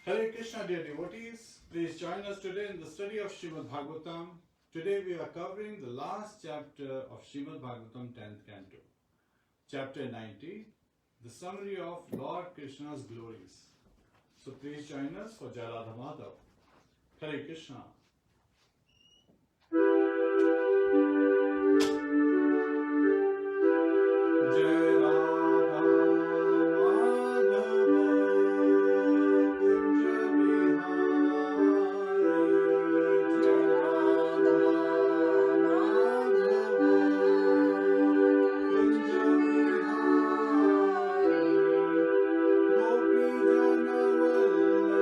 Hare Krishna, dear devotees. Please join us today in the study of Srimadbhagavatam. Today we are covering the last chapter of Srimadbhagavatam 10th Canto. Chapter 90, the summary of Lord Krishna's glories. So please join us for Jai Radha Madhav. Hare Krishna. Jai Radha Madhava Kunja Bihari. Jai Radha Madhava Kunja Bihari. Gopi Jana Vallabha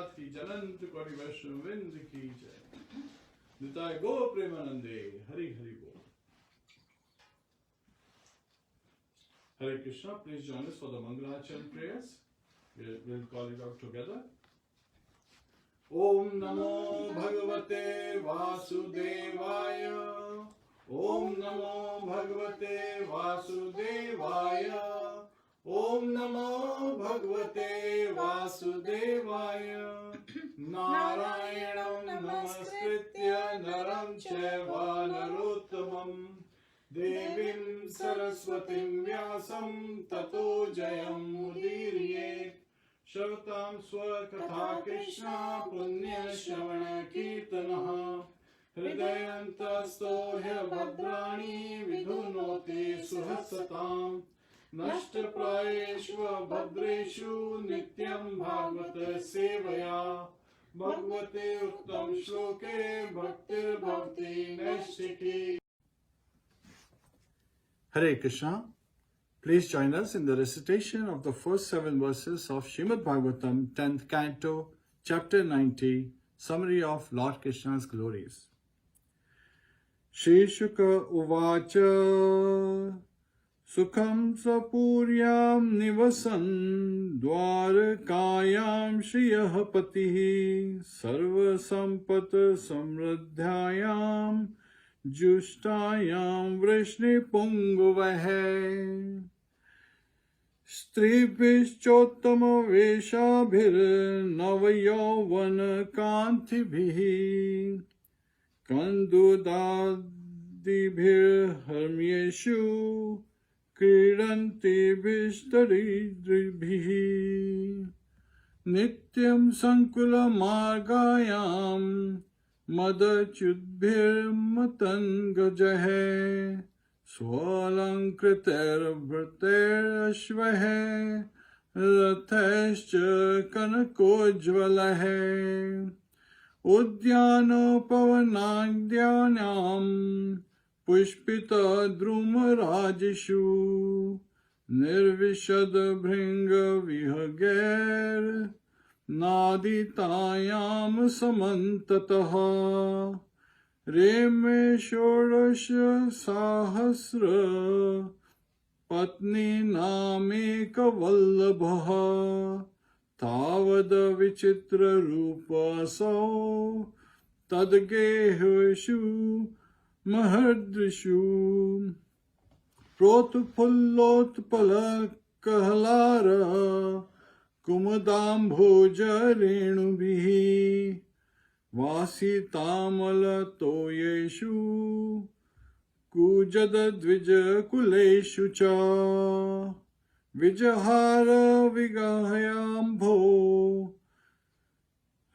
Nath ki Janant Kori Vaishnav Vrind ki Jai. Nitai Go Premanande, Hari Hari Bol. Hare Krishna, please join us for the Mangalacharana prayers. We'll call it out together. Om Namo Bhagavate Vasudevaya. Om Namo Bhagavate Vasudevaya. Om Namo Bhagavate Vasudevaya. Narayanam Namaskritya Naram Chaiva Narottamam Devim Saraswatim Vyasam Tato Jayam Mudirye Shratam Swakatha Krishna Punya Shravana Kirtanaha Hridayantasto Bhadrani Vidhunoti Suhasatam Nashtaprayeshva Bhadreshu Nityam Bhagavata Sevaya Bhagavate Uttam Shloke Bhaktir Bhavati Naishiki. Hare Krishna. Please join us in the recitation of the first 7 verses of Srimadbhagavatam, 10th Canto, Chapter 90, Summary of Lord Krishna's Glories. Shri Shuka Uvacha Sukham Sapuryam Nivasan Dwarakayam Shriyah Patihi Sarva Sampata Samradhyayam Jushtayam Vrishni Pungavahe Stribhishchottama Veshabhir Navayovana Kantibhihi Kandudadibhir Harmyeshu Kridanti Vishtaridribhihi Nityam Sankula Margayam Madachudbhir Matangajahe Swalankritar Bhrter Ashvahe Rathescha Kanakojvalahe Udyano Pavanagdyanam Pushpita Drumarajishu Nirvishad Bhringa Vihager Naditayam Samantataha Reme Shodasha Sahasra Patni Nameka Vallabha Tavada Vichitra Rupa Sao Tadgeheshu Mahardrishu Protpullotpala Kahalara Kumadam Bhoja Renubhihi Vasitamala Toyeshu Kujada Dvija Kuleshu Cha Vijahara Vigahayambho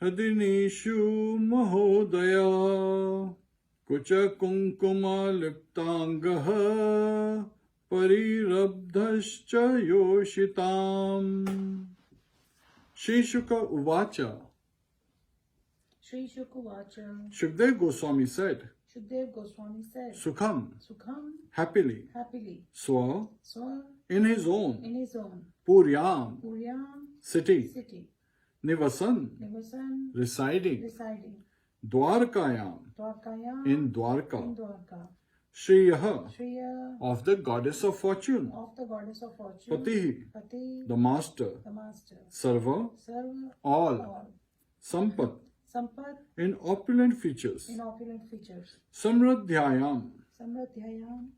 Hadinishu Mahodaya Kucha Kunkuma Liptangaha Parirabdhascha Yoshitam. Shri Shuka Uvacha. Shri Shuka Uvacha. Shukdev Goswami said. Shukdev Goswami said. Sukham. Sukham. Happily. Happily. Swa. Swa. In his own. In his own. Puryam. Puryam. City. City. Nivasan. Nivasan. Residing. Residing. Dwarkayam. Dwarkayam. In Dwarka. In Dwarka. Shriyaha. Shriya. Of the goddess of fortune. Of the goddess of fortune. Patihi. Pati. The master. The master. Sarva. Sarva. All. Sampat. Sampat. In opulent features. In opulent features. Samradhyayam. Samradhyayam.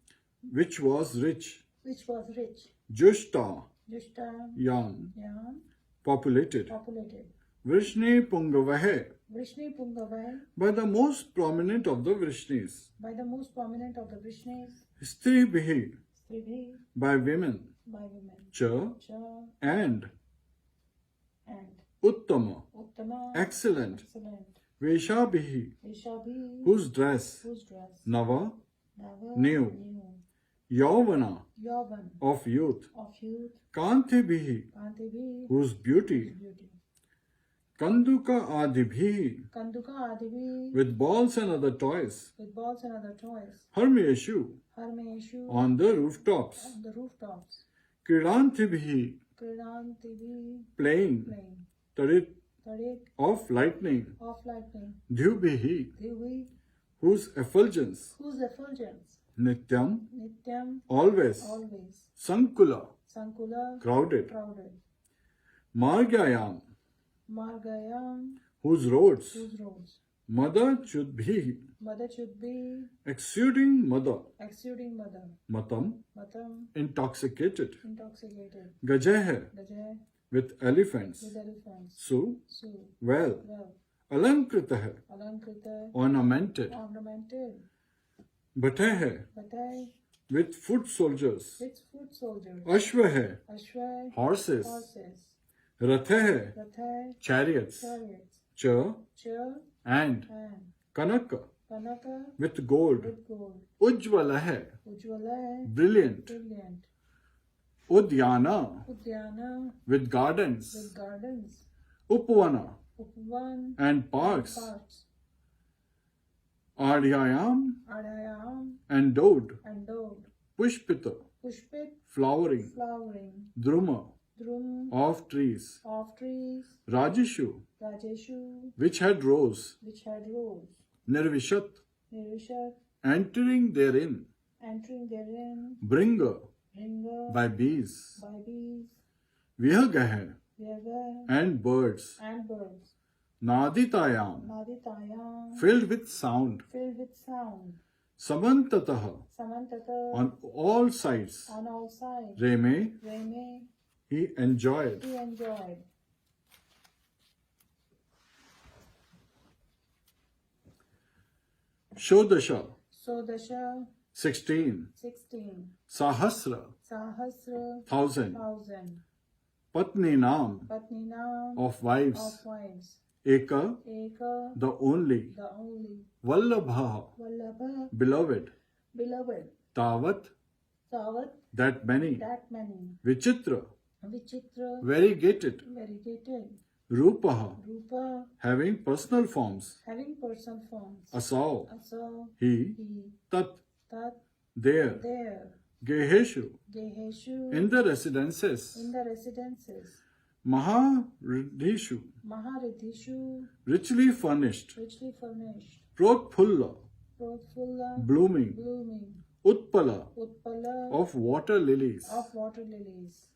Which was rich. Which was rich. Jushta. Jushta. Young. Young. Populated. Populated. Vrishni Pungavahe. Vrishni Pungavai. By the most prominent of the Vrishnis. By the most prominent of the Vrishnis. Stribhihi. Stribhi. By women. By women. Cha. Cha. And. Uttama. Uttama. Excellent. Excellent. Veshabhihi. Veshabhi. Whose dress. Whose dress. Nava. Nava. New. Yavana. Yavan. Of youth. Of youth. Kantibhihi. Kantibhi. Whose beauty. Beauty. Kanduka Adibhihi. Kanduka Adibhi. With balls and other toys. With balls and other toys. Harmyeshu. Harmeshu. On the rooftops. On the rooftops. Kridantibhihi. Kridantibhi. Playing. Playing. tarik of lightning, of lightning, Dhyubhihi, Divi, whose effulgence, whose effulgence, Nityam, Nityam, always, always, Sankula, Sankula, crowded, crowded, Margayam, Margayam, whose roads, whose roads, Mada Chudbhihi, mother should be exuding Mada, exuding mother, Matam, Matam, intoxicated, intoxicated, Gajehe, Gajay, with elephants, with elephants, Su, Su, well, well, Alankritaha, Alankrita, ornamented, ornamented, Bhatehe, Batai, with foot soldiers, with foot soldiers, Ashvahe, Ashway, horses, horses, Rathehe, Rathai, chariots, chariots, Cha, Chur, and and Kanaka, Kanaka, with gold, with gold, Ujjwalahe, Ujjwala, brilliant, brilliant, Udyana, Udyana, with gardens, with gardens, Upvana, Upvan, and parks, parks, Adyayam, Adayam, and Dode, and Dode, Pushpita, Pushpit, flowering, flowering, Druma, Drum, of trees, of trees, Rajishu, Rajeshu, which had rose, which had rose, Nirvishat, Nirishat, entering therein, entering therein, Bringer, Ringer, by bees, by bees, Vihagahe, Yaga, and birds, and birds, Naditayam, Naditayam, filled with sound, filled with sound, Samantataha, Samantata, on all sides, on all sides, Reme, Reme, he enjoyed. he enjoyed. Shodasha, Sodasha, 16, 16, Sahasra, Sahasra, 1,000, 1,000, Patninam, Patninam, of wives, of wives, Eka, Eka, the only, the only, Vallabha, Vallabha, beloved, beloved, Tavat, Savat, that many, that many, Vichitra, Vichitra, variegated, variegated, Rupaha, Rupa, having personal forms, having personal forms, Asau, Aso, he, he, Tat, Tat, there, there, Geheshu, Geheshu, in the residences, in the residences, Maharidhishu, Maharidhishu, richly furnished, richly furnished, Protphulla, Protfulla, blooming, blooming, Utpala, Utpala, of water lilies, of water lilies,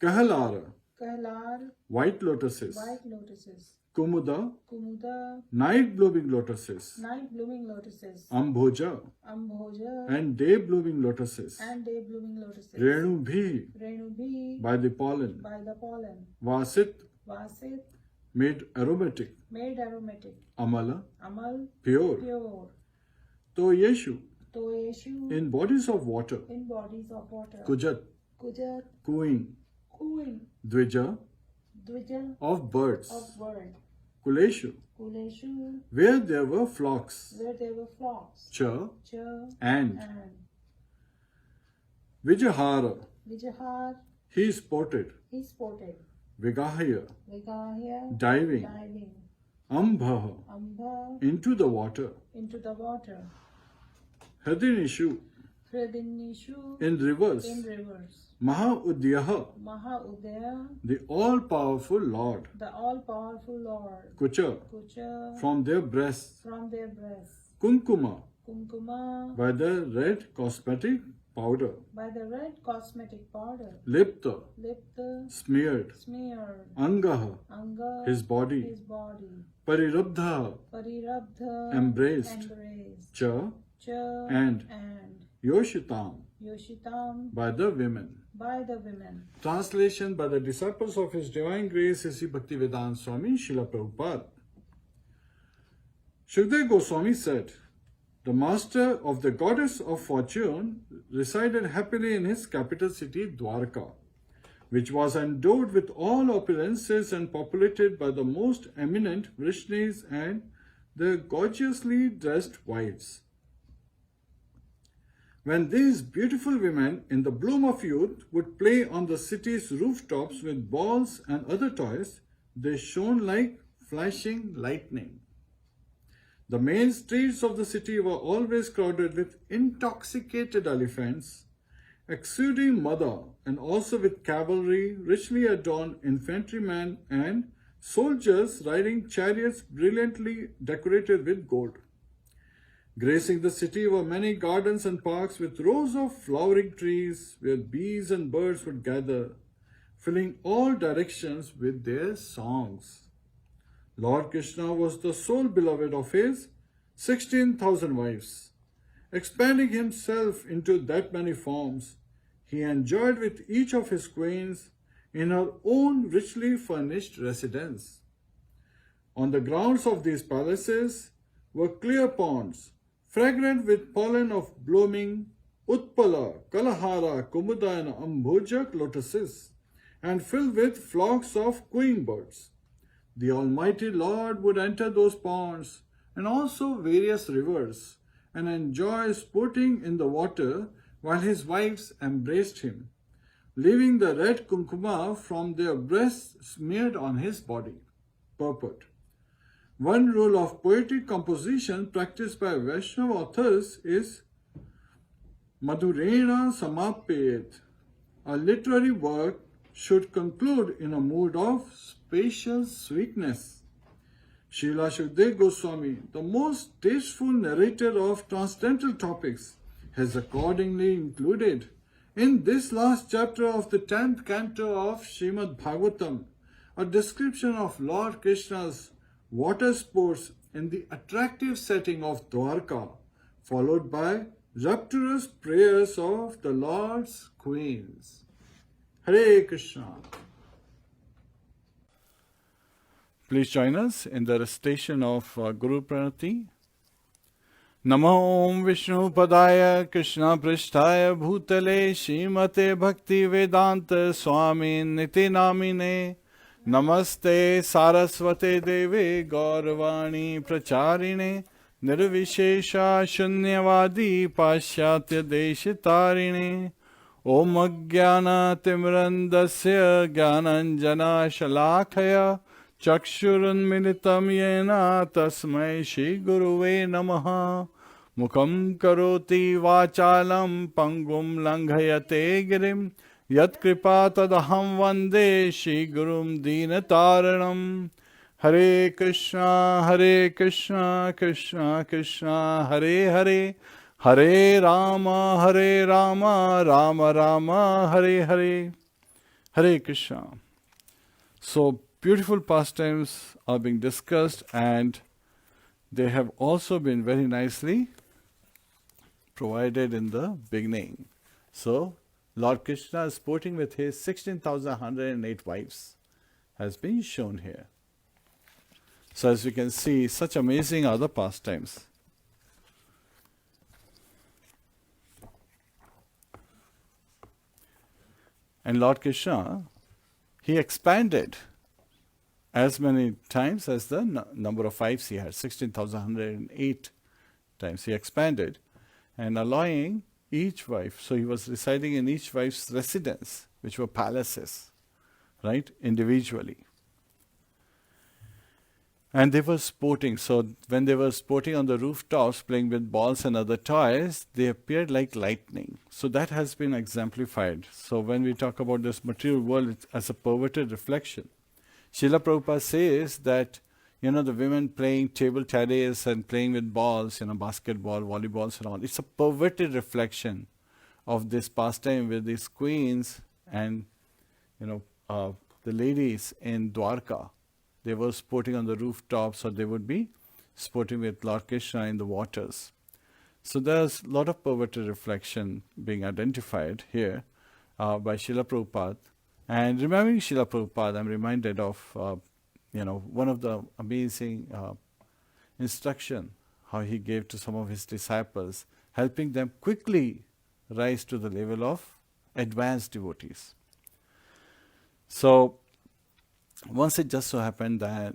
Kahalara, Kahlar, white lotuses, white lotuses, Kumuda, Kumuda, night blooming lotuses, night blooming lotuses, Ambhoja, Ambhoja, and day blooming lotuses, and day blooming lotuses, Renubhi, Renubhi, by the pollen, by the pollen, Vasit, Vasit, made aromatic, made aromatic, Amala, Amal, pure, pure, Toyeshu, Toyeshu, in bodies of water, in bodies of water, Kujat, Kujat, cooing, cooing, Dvija, Dvija, of birds, of bird, Kuleshu, Kuleshu, where there were flocks, where there were flocks, Cha, Cha, and and Vijahara, Vijahar, he sported, he sported, Vigahya, Vigahya, diving, diving, Ambha, Amba, into the water, into the water, Hadinishu, Hridinishu, in rivers, in rivers, Mahaudyaha, Mahaudaya, the all-powerful Lord, the all-powerful Lord, Kucha, Kucha, from their breasts, from their breasts, Kunkuma, Kumkuma, by the red cosmetic powder, by the red cosmetic powder, Lipta, Lipta, smeared, smeared, Angaha, Anga, his body, his body, Parirabdha, Parirabdha, embraced, embraced, Cha, Cha, and Yoshitam, by the women. by the women. Translation by the disciples of His Divine Grace Sri Bhaktivedanta Swami Srila Prabhupada. Shukdev Goswami said, the master of the goddess of fortune resided happily in his capital city Dwarka, which was endowed with all opulences and populated by the most eminent Vrishnis and their gorgeously dressed wives. When these beautiful women in the bloom of youth would play on the city's rooftops with balls and other toys, they shone like flashing lightning. The main streets of the city were always crowded with intoxicated elephants, exuding mother, and also with cavalry, richly adorned infantrymen, and soldiers riding chariots brilliantly decorated with gold. Gracing the city were many gardens and parks with rows of flowering trees where bees and birds would gather, filling all directions with their songs. Lord Krsna was the sole beloved of his 16,000 wives. Expanding himself into that many forms, he enjoyed with each of his queens in her own richly furnished residence. On the grounds of these palaces were clear ponds, fragrant with pollen of blooming Utpala, Kalahara, Kumuda and Ambujak lotuses, and filled with flocks of cooing birds. The Almighty Lord would enter those ponds and also various rivers and enjoy sporting in the water while his wives embraced him, leaving the red kumkuma from their breasts smeared on his body. Purport. One rule of poetic composition practiced by Vaishnava authors is Madhurena Samapet. A literary work should conclude in a mood of spacious sweetness. Srila Shukdev Goswami, the most tasteful narrator of transcendental topics, has accordingly included in this last chapter of the 10th canto of Srimadbhagavatam a description of Lord Krishna's water sports in the attractive setting of Dwarka, followed by rapturous prayers of the Lord's queens. Hare Krishna. Please join us in the recitation of Guru Pranati. Namo Om Vishnu Padaya Krishna Prishtaya Bhutale Shrimate Bhakti Vedanta Swami Niti Namine Namaste Saraswate Deve Gauravani Pracharine Nirvishesha Shunyavadi Pashyatya Deshitarine Om Jnana Timrandasya Jnananjana Shalakaya Chakshurunmilitam Yena Tasmai Shri Guruve Namaha Mukham Karoti Vachalam Pangum Langhayate Girim Yat Kripa Tadaham Vande Shri Gurum Dinataranam Hare Krishna Krishna Krishna Hare Hare Hare Rama Rama Rama Hare Hare Hare Krishna. So beautiful pastimes are being discussed, and they have also been very nicely provided in the beginning. So Lord Krsna is sporting with his 16,108 wives has been shown here. So as you can see, such amazing are the pastimes. And Lord Krsna, he expanded as many times as the number of wives he had, 16,108 times. He expanded and allowing each wife, so he was residing in each wife's residence, which were palaces, right, individually. And they were sporting. So when they were sporting on the rooftops, playing with balls and other toys, they appeared like lightning. So that has been exemplified. So when we talk about this material world, it's as a perverted reflection. Srila Prabhupada says that, the women playing table tennis and playing with balls, basketball, volleyballs and all, it's a perverted reflection of this pastime with these queens and, the ladies in Dwarka. They were sporting on the rooftops, or they would be sporting with Lord Krsna in the waters. So there's a lot of perverted reflection being identified here by Srila Prabhupada. And remembering Srila Prabhupada, I'm reminded of, one of the amazing instruction how he gave to some of his disciples, helping them quickly rise to the level of advanced devotees. So once it just so happened that,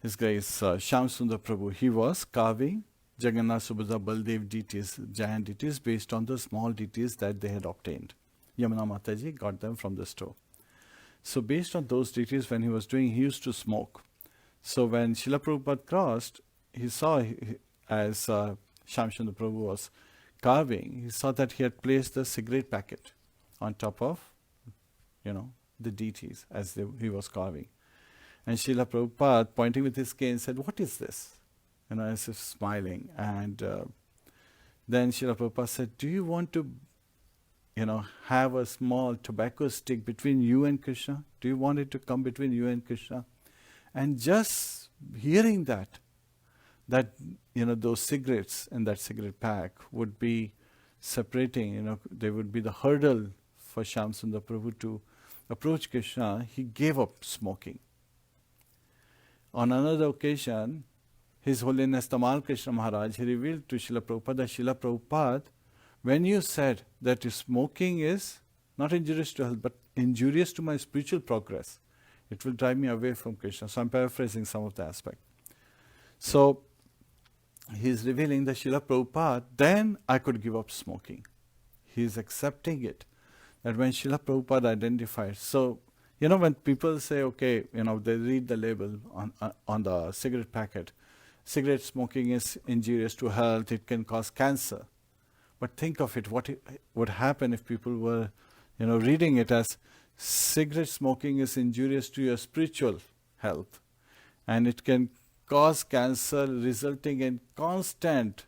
His Grace Shyam Sundar Prabhu, he was carving Jagannath, Subhadra, Baldev deities, giant deities, based on the small deities that they had obtained. Yamuna Mataji got them from the store. So based on those deities, when he was doing, he used to smoke. So when Srila Prabhupada crossed, he saw, as Shyam Sundar Prabhu was carving, he saw that he had placed the cigarette packet on top of, the deities as he was carving. And Srila Prabhupada, pointing with his cane, said, "What is this?" As if smiling. And then Srila Prabhupada said, "Do you want to, have a small tobacco stick between you and Krishna? Do you want it to come between you and Krishna?" And just hearing that, those cigarettes in that cigarette pack would be separating, they would be the hurdle for Shyamsundar Prabhu to approach Krishna. He gave up smoking. On another occasion, His Holiness Tamal Krishna Maharaj, he revealed to Srila Prabhupada that, "Srila Prabhupada, when you said that smoking is not injurious to health but injurious to my spiritual progress, it will drive me away from Krishna." So I'm paraphrasing some of the aspect. So he's revealing that, "Srila Prabhupada, then I could give up smoking." He's accepting it. That when Srila Prabhupada identified, so when people say, okay, they read the label on the cigarette packet, cigarette smoking is injurious to health, it can cause cancer. But think of it, what would happen if people were, reading it as cigarette smoking is injurious to your spiritual health, and it can cause cancer, resulting in constant,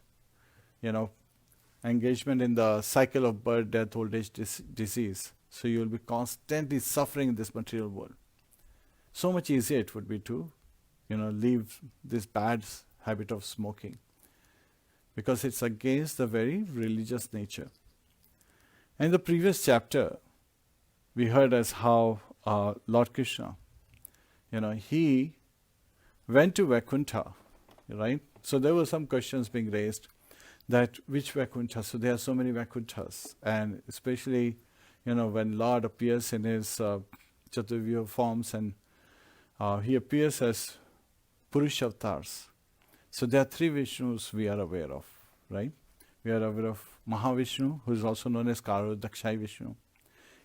engagement in the cycle of birth, death, old age, disease. So you will be constantly suffering in this material world. So much easier it would be to, leave this bad habit of smoking, because it's against the very religious nature. In the previous chapter, we heard as how Lord Krsna, he went to Vaikuntha, right? So there were some questions being raised that which Vaikuntha? So there are so many Vaikunthas, and especially when Lord appears in his Chaturvyuha forms, and he appears as Purusha avatars. So there are three Vishnus we are aware of, right? We are aware of Mahavishnu, who is also known as Karodakshai Vishnu.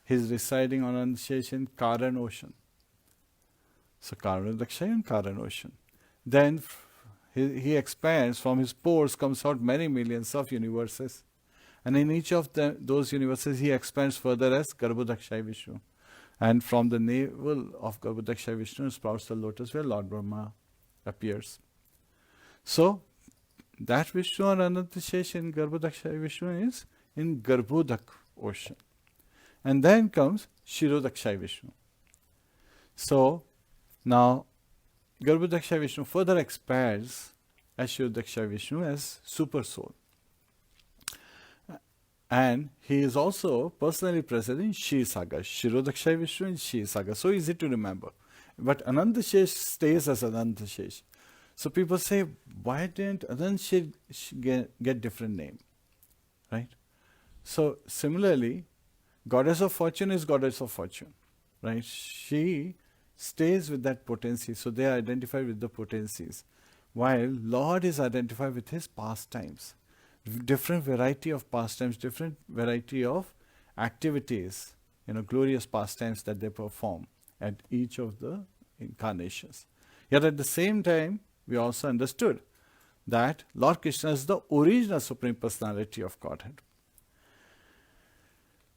He is residing on Anandashesh in Karan Ocean. So Karodakshai and Karan Ocean. Then he expands, from his pores comes out many millions of universes. And in each of those universes, he expands further as Garbhodakshai Vishnu. And from the navel of Garbhodakshai Vishnu sprouts the lotus where Lord Brahma appears. So, that Vishnu or Anantashesh in Garbhodakshai Vishnu is in Garbhodak ocean. And then comes Shirodakshai Vishnu. So, now Garbhodakshai Vishnu further expands as Shirodakshai Vishnu as Super Soul. And he is also personally present in Kshisaga, Shirodakshai Vishnu in Kshisaga. So easy to remember. But Anantashesh stays as Anantashesh. So people say, why didn't Anantashesh get different name? Right? So similarly, Goddess of Fortune is Goddess of Fortune. Right? She stays with that potency. So they are identified with the potencies. While Lord is identified with his pastimes. Different variety of pastimes, different variety of activities, glorious pastimes that they perform at each of the incarnations. Yet at the same time, we also understood that Lord Krsna is the original Supreme Personality of Godhead.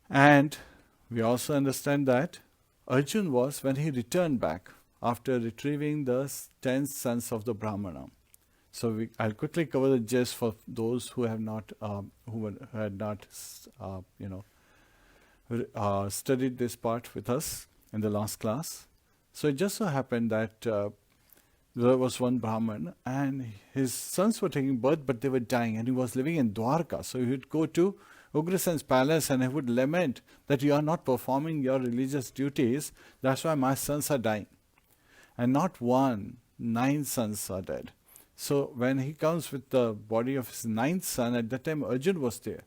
And we also understand that Arjun was, when he returned back after retrieving the 10 sons of the Brahmana. So I'll quickly cover the gist for those who have not, studied this part with us in the last class. So it just so happened that there was one Brahman, and his sons were taking birth, but they were dying, and he was living in Dwarka. So he would go to Ugrasen's palace, and he would lament that you are not performing your religious duties. That's why my sons are dying, and not one, 9 sons are dead. So when he comes with the body of his 9th son, at that time Arjun was there.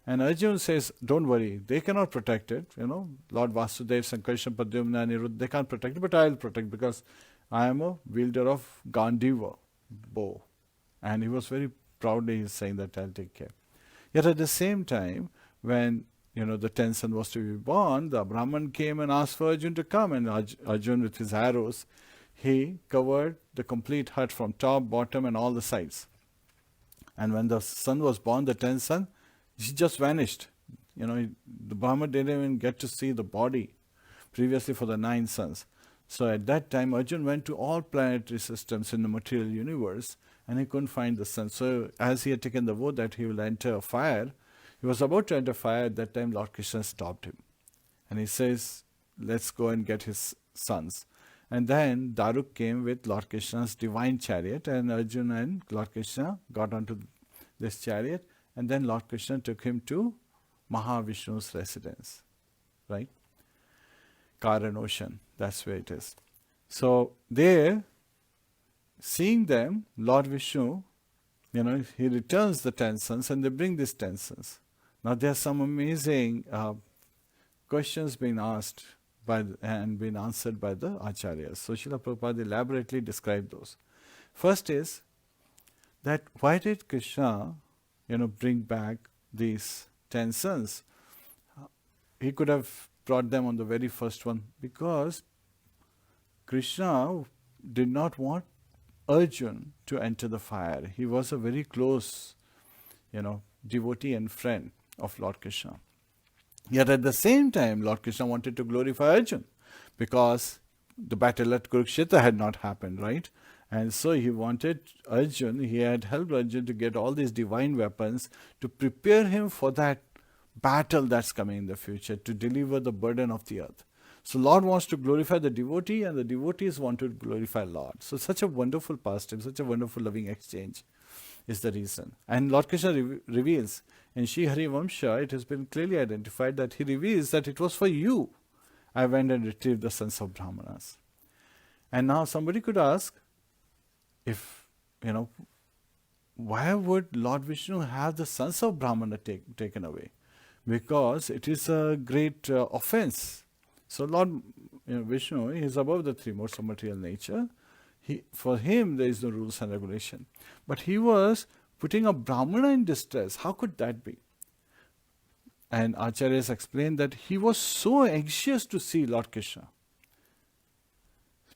And Arjun says, don't worry, they cannot protect it. Lord Vasudev, Sankarshan, Pradyumna, Niruddha, they can't protect it, but I'll protect, because I am a wielder of Gandiva, bow. And he was very proudly saying that I'll take care. Yet at the same time, when the 10th son was to be born, the Brahman came and asked for Arjun to come, and Arjun with his arrows, he covered the complete hut from top, bottom, and all the sides. And when the son was born, the 10th son, he just vanished. The Brahma didn't even get to see the body. previously for the 9 suns. So at that time, Arjuna went to all planetary systems in the material universe and he couldn't find the sun. So as he had taken the vow that he will enter a fire, he was about to enter fire. At that time, Lord Krsna stopped him. And he says, let's go and get his sons. And then Daruk came with Lord Krishna's divine chariot, and Arjuna and Lord Krsna got onto this chariot, and then Lord Krsna took him to Mahavishnu's residence, right? Karan Ocean, that's where it is. So there, seeing them, Lord Vishnu, he returns the 10 sons and they bring these 10 sons. Now there are some amazing questions being asked and being answered by the Acharyas. So Srila Prabhupada elaborately described those. First is that why did Krishna, bring back these 10 sons? He could have brought them on the very first one, because Krishna did not want Arjuna to enter the fire. He was a very close, devotee and friend of Lord Krishna. Yet at the same time, Lord Krishna wanted to glorify Arjuna, because the battle at Kurukshetra had not happened, right? And so he wanted Arjuna, he had helped Arjuna to get all these divine weapons to prepare him for that battle that's coming in the future, to deliver the burden of the earth. So Lord wants to glorify the devotee and the devotees want to glorify Lord. So such a wonderful pastime, such a wonderful loving exchange is the reason. And Lord Krishna reveals in Sri Hari Vamsha, it has been clearly identified that he reveals that it was for you I went and retrieved the sons of Brahmanas. And now somebody could ask, if, why would Lord Vishnu have the sons of Brahmana taken away? Because it is a great offense. So Lord Vishnu is above the 3 modes of material nature. For him there is no rules and regulation. But he was putting a Brahmana in distress. How could that be? And Acharyas explained that he was so anxious to see Lord Krsna.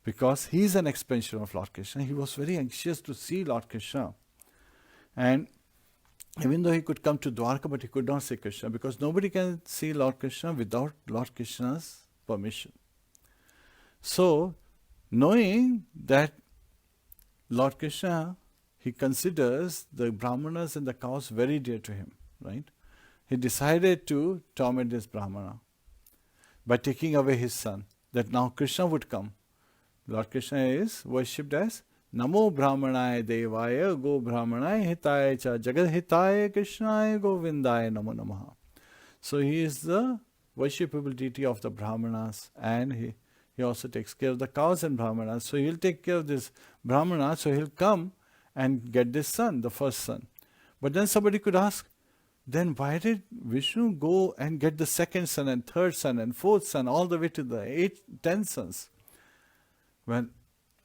Because he is an expansion of Lord Krsna. He was very anxious to see Lord Krsna. And even though he could come to Dwarka, but he could not see Krishna, because nobody can see Lord Krsna without Lord Krishna's permission. So, knowing that Lord Krsna, he considers the Brahmanas and the cows very dear to him, right? He decided to torment this Brahmana by taking away his son, that now Krishna would come. Lord Krishna is worshipped as Namo Brahmanaya Devaya Go Brahmanaya Hitaya Cha Jagat Hitaya Krishnaya Govindaya Namo Namaha. So he is the worshipable deity of the Brahmanas, and he also takes care of the cows and Brahmanas. So he'll take care of this Brahmana, so he'll come and get this son, the first son. But then somebody could ask, then why did Vishnu go and get the second son and third son and fourth son all the way to the 10 sons? Well,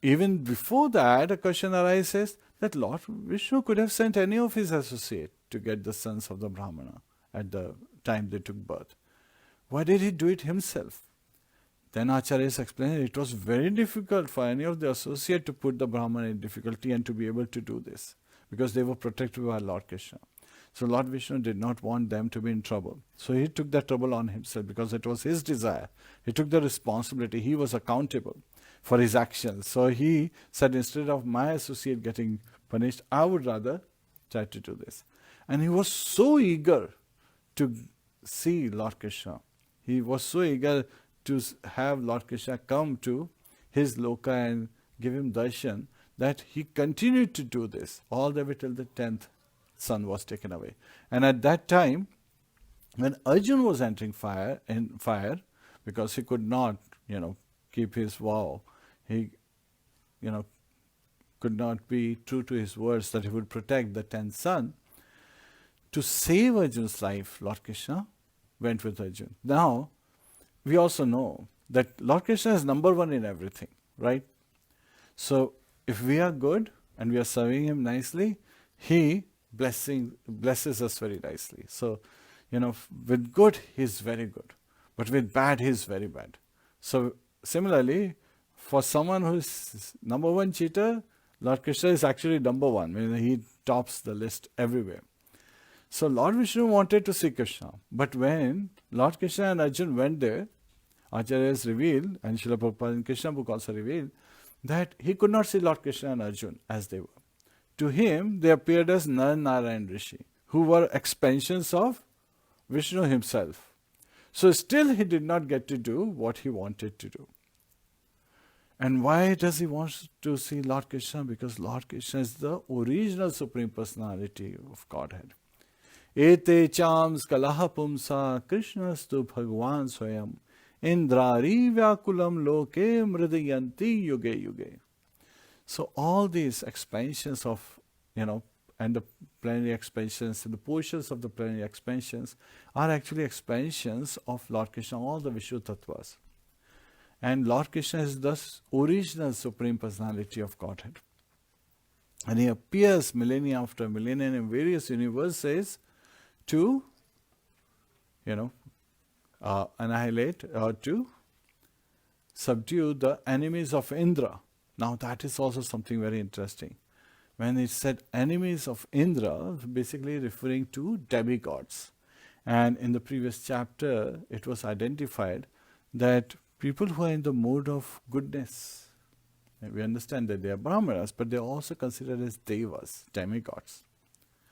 even before that, a question arises that Lord Vishnu could have sent any of his associates to get the sons of the Brahmana at the time they took birth. Why did he do it himself? Then Acharyas explained it was very difficult for any of the associates to put the Brahmana in difficulty and to be able to do this, because they were protected by Lord Krishna. So Lord Vishnu did not want them to be in trouble. So he took that trouble on himself because it was his desire. He took the responsibility. He was accountable for his actions. So he said, instead of my associate getting punished, I would rather try to do this. And he was so eager to see Lord Krishna. He was so eager to have Lord Krishna come to his loka and give him darshan, that he continued to do this all the way till the 10th son was taken away. And at that time, when Arjuna was entering fire, because he could not, keep his vow, he, could not be true to his words that he would protect the 10th son. To save Arjuna's life, Lord Krishna went with Arjuna. Now, we also know that Lord Krishna is number one in everything, right? So, if we are good and we are serving him nicely, he blesses us very nicely. So, with good, he is very good. But with bad, he is very bad. So, similarly, for someone who is number one cheater, Lord Krishna is actually number one. He tops the list everywhere. So Lord Vishnu wanted to see Krishna. But when Lord Krishna and Arjuna went there, Acharyas revealed, and Srila Prabhupada in Krishna book also revealed, that he could not see Lord Krishna and Arjun as they were. To him, they appeared as Nar Narayan Rishi, who were expansions of Vishnu himself. So still he did not get to do what he wanted to do. And why does he want to see Lord Krishna? Because Lord Krishna is the original Supreme Personality of Godhead. Ete chams kalaha pumsa Krishnastu Bhagavan Swayam Indrari Vyakulam Loke Mridayanti Yuge Yuge. So all these expansions of, and the plenary expansions, and the portions of the plenary expansions are actually expansions of Lord Krishna, all the Vishnu Tattvas. And Lord Krishna is the original Supreme Personality of Godhead. And he appears millennia after millennia in various universes to, annihilate or to subdue the enemies of Indra. Now that is also something very interesting. When it said enemies of Indra, basically referring to demigods. And in the previous chapter, it was identified that people who are in the mode of goodness, we understand that they are Brahmanas, but they are also considered as devas, demigods,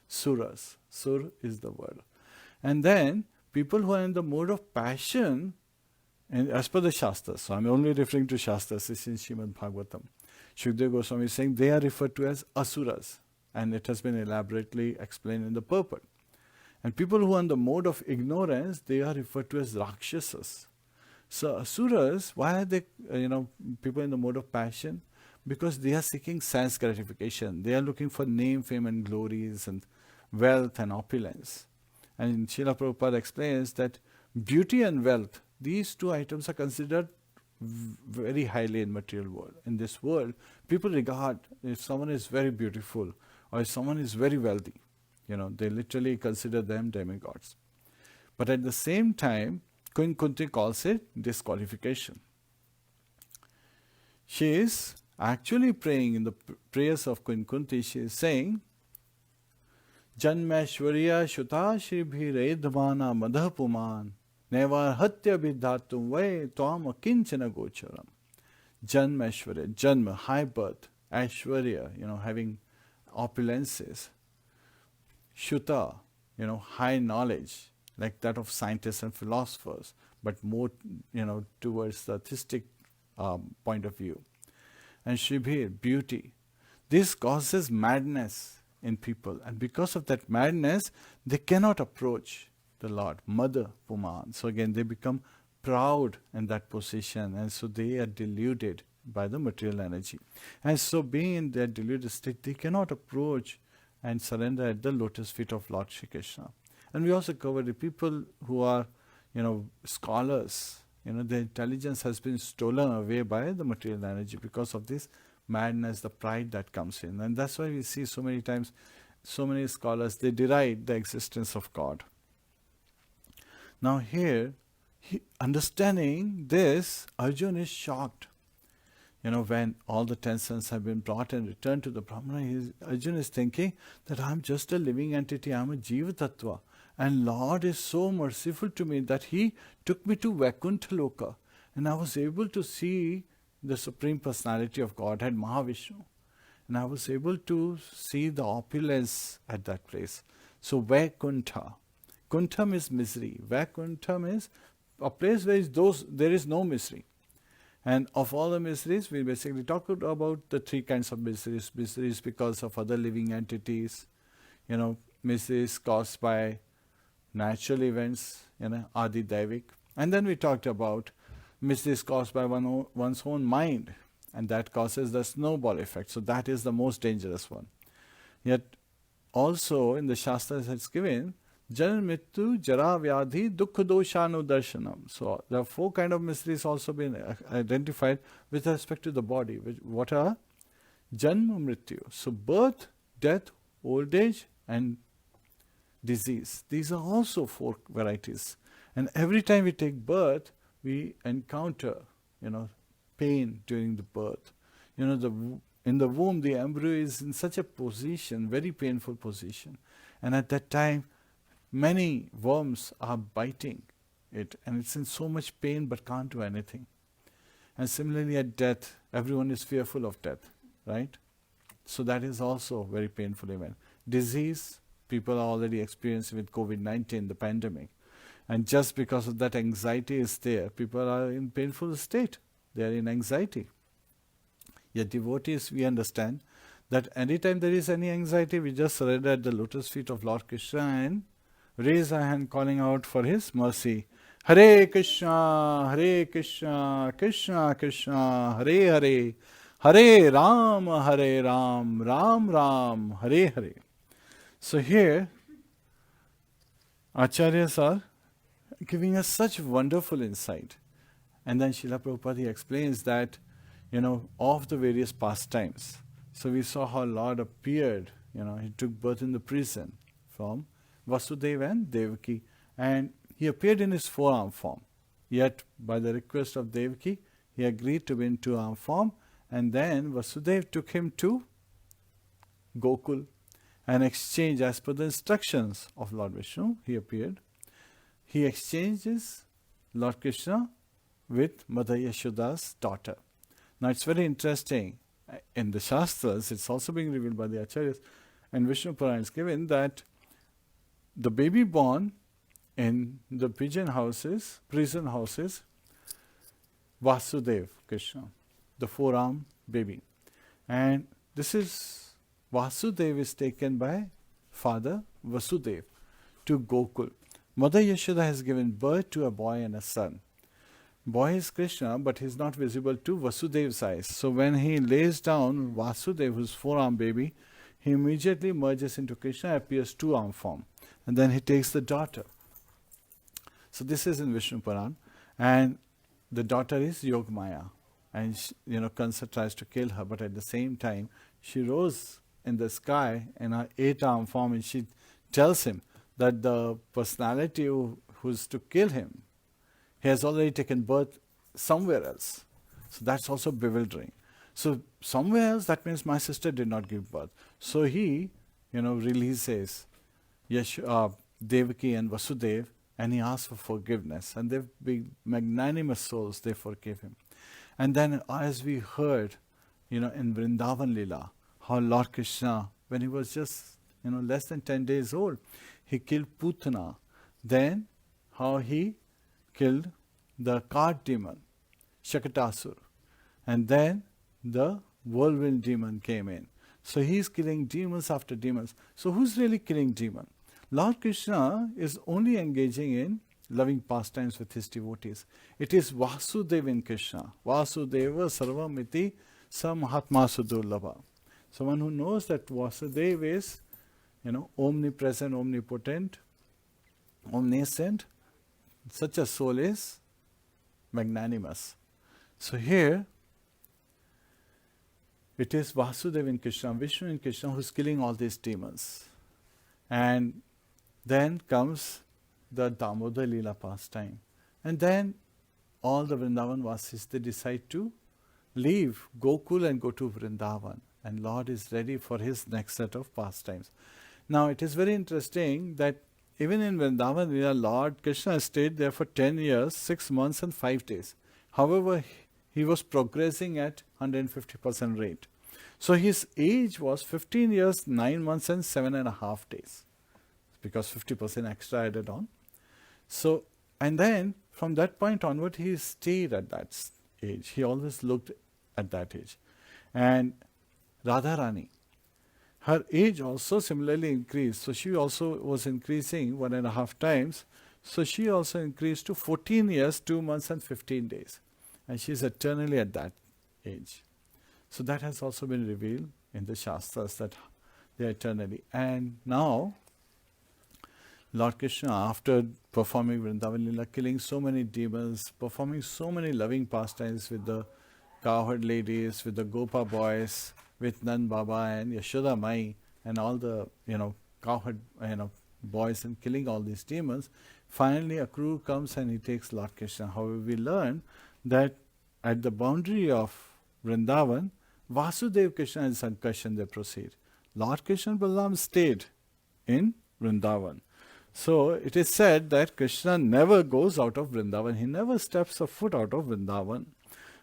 suras. Sur is the word. And then people who are in the mode of passion, and as per the Shastras, so I'm only referring to Shastras, this is Srimadbhagavatam. Shukdev Goswami is saying they are referred to as asuras, and it has been elaborately explained in the purport. And people who are in the mode of ignorance, they are referred to as rakshasas. So asuras, why are they, people in the mode of passion? Because they are seeking sense gratification. They are looking for name, fame and glories and wealth and opulence. And Srila Prabhupada explains that beauty and wealth, these two items are considered very highly in material world. In this world, people regard if someone is very beautiful or if someone is very wealthy, they literally consider them demigods. But at the same time, Queen Kunti calls it disqualification. She is actually praying in the prayers of Queen Kunti, she is saying, Janmashwarya Shuta Shibhiredvana Madhapuman Nevar Hatya Vidhatum Vai Twam Akinchana Gocharam. Janmashwarya, Janma, high birth, Ashwarya, having opulences. Shuta, high knowledge, like that of scientists and philosophers, but more, towards the artistic point of view. And Shibhir, beauty. This causes madness in people, and because of that madness, they cannot approach the Lord, Mother Puman. So again, they become proud in that position, and so they are deluded by the material energy. And so being in their deluded state, they cannot approach and surrender at the lotus feet of Lord Shri Krishna. And we also covered the people who are, scholars, their intelligence has been stolen away by the material energy because of this madness, the pride that comes in. And that's why we see so many times, so many scholars, they deride the existence of God. Now here, understanding this, Arjuna is shocked. When all the 10 sons have been brought and returned to the Brahmana, Arjuna is thinking that I'm just a living entity, I'm a Jiva Tattva. And Lord is so merciful to me that He took me to Vaikuntha Loka. And I was able to see the Supreme Personality of Godhead, Mahavishnu. And I was able to see the opulence at that place. So Vaikuntha. Kuntham is misery. Vaikuntha is a place where there is no misery. And of all the miseries, we basically talked about the three kinds of miseries. Miseries because of other living entities, miseries caused by natural events, Adi Daivik. And then we talked about miseries caused by one's own mind, and that causes the snowball effect. So that is the most dangerous one. Yet also in the Shastras it's given, Jan Mittu Jara Vyadhi Dukkha Doshanu Darshanam. So there are 4 kinds of miseries also been identified with respect to the body. What are? Janma Mrityu. So birth, death, old age and disease. These are also 4 varieties. And every time we take birth, we encounter, pain during the birth. In the womb, the embryo is in such a position, very painful position. And at that time, many worms are biting it, and it's in so much pain but can't do anything. And similarly at death, everyone is fearful of death, right? So that is also a very painful event. Disease, people are already experiencing with COVID-19, the pandemic. And just because of that anxiety is there, people are in painful state. They are in anxiety. Yet devotees, we understand that anytime there is any anxiety, we just surrender at the lotus feet of Lord Krsna and raise our hand calling out for His mercy. Hare Krishna, Krishna Krishna, Hare Hare, Hare Ram, Ram Ram, Hare Hare. So here, Acharyas are giving us such wonderful insight. And then Srila Prabhupada explains that, of the various pastimes. So we saw how Lord appeared, He took birth in the prison from Vasudeva and Devaki. And He appeared in His four-arm form. Yet, by the request of Devaki, He agreed to be in two-arm form. And then Vasudeva took Him to Gokul and exchanged, as per the instructions of Lord Vishnu, He appeared. He exchanges Lord Krsna with Mother Yashoda's daughter. Now it's very interesting. In the Shastras, it's also being revealed by the Acharyas, and Vishnu Purana is given that the baby born in the prison houses, Vasudeva Krishna, the four-arm baby. And this is, Vasudeva is taken by father Vasudeva to Gokul. Mother Yashoda has given birth to a boy and a son. Boy is Krishna, but he is not visible to Vasudeva's eyes. So when he lays down Vasudeva, whose four-arm baby, he immediately merges into Krishna, appears two-arm form. And then he takes the daughter. So this is in Vishnu Puran. And the daughter is Yogamaya. And Kṛṣṇa tries to kill her, but at the same time, she rose in the sky in her eight-arm form, and she tells him that the personality who's to kill him, he has already taken birth somewhere else. So that's also bewildering. So somewhere else, that means my sister did not give birth. So he, releases Devaki and Vasudeva, and he asks for forgiveness. And they've been magnanimous souls, they forgive him. And then as we heard, in Vrindavan Lila, how Lord Krsna, when he was just, less than 10 days old, he killed Putana. Then how he killed the cart demon, Shakatasur. And then the whirlwind demon came in. So he is killing demons after demons. So who's really killing demon? Lord Krsna is only engaging in loving pastimes with his devotees. It is Vasudeva in Krishna. Vasudeva sarvamiti samahatma sudurlabha. Someone who knows that Vasudeva is, omnipresent, omnipotent, omniscient. Such a soul is magnanimous. So here, it is Vasudeva in Krishna, Vishnu in Krishna, who is killing all these demons. And then comes the Damodar Leela pastime. And then all the Vrindavan Vasis, they decide to leave Gokul and go to Vrindavan. And Lord is ready for His next set of pastimes. Now it is very interesting that even in Vrindavan Leela, Lord Krsna stayed there for 10 years, 6 months and 5 days. However, he was progressing at 150% rate. So his age was 15 years, 9 months and 7.5 days. Because 50% extra added on. So, and then from that point onward, he stayed at that age. He always looked at that age. And Radharani, her age also similarly increased. So she also was increasing 1.5 times. So she also increased to 14 years, 2 months and 15 days. And she is eternally at that age. So that has also been revealed in the Shastras that they are eternally. And now, Lord Krsna, after performing Vrindavan Leela, killing so many demons, performing so many loving pastimes with the cowherd ladies, with the Gopa boys, with Nand Baba and Yashoda Mai, and all the cowherd boys, and killing all these demons, finally a crew comes and he takes Lord Krsna. However, we learn that at the boundary of Vrindavan, Vasudeva Krishna and Sankarshan, they proceed. Lord Krishna and Balaram stayed in Vrindavan. So it is said that Krishna never goes out of Vrindavan. He never steps a foot out of Vrindavan.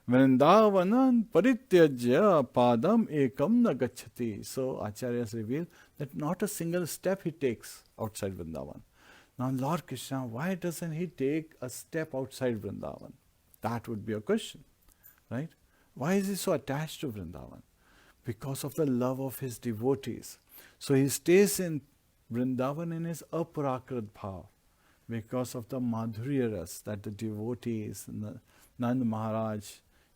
Vrindavanam parityajya padam ekam na gacchati. So Acharyas reveal that not a single step he takes outside Vrindavan. Now Lord Krishna, why doesn't he take a step outside Vrindavan? That would be a question, right? Why is he so attached to Vrindavan? Because of the love of his devotees. So he stays in Vrindavan in his aparakrit bhav, because of the madhurya ras that the devotees, Nand Maharaj,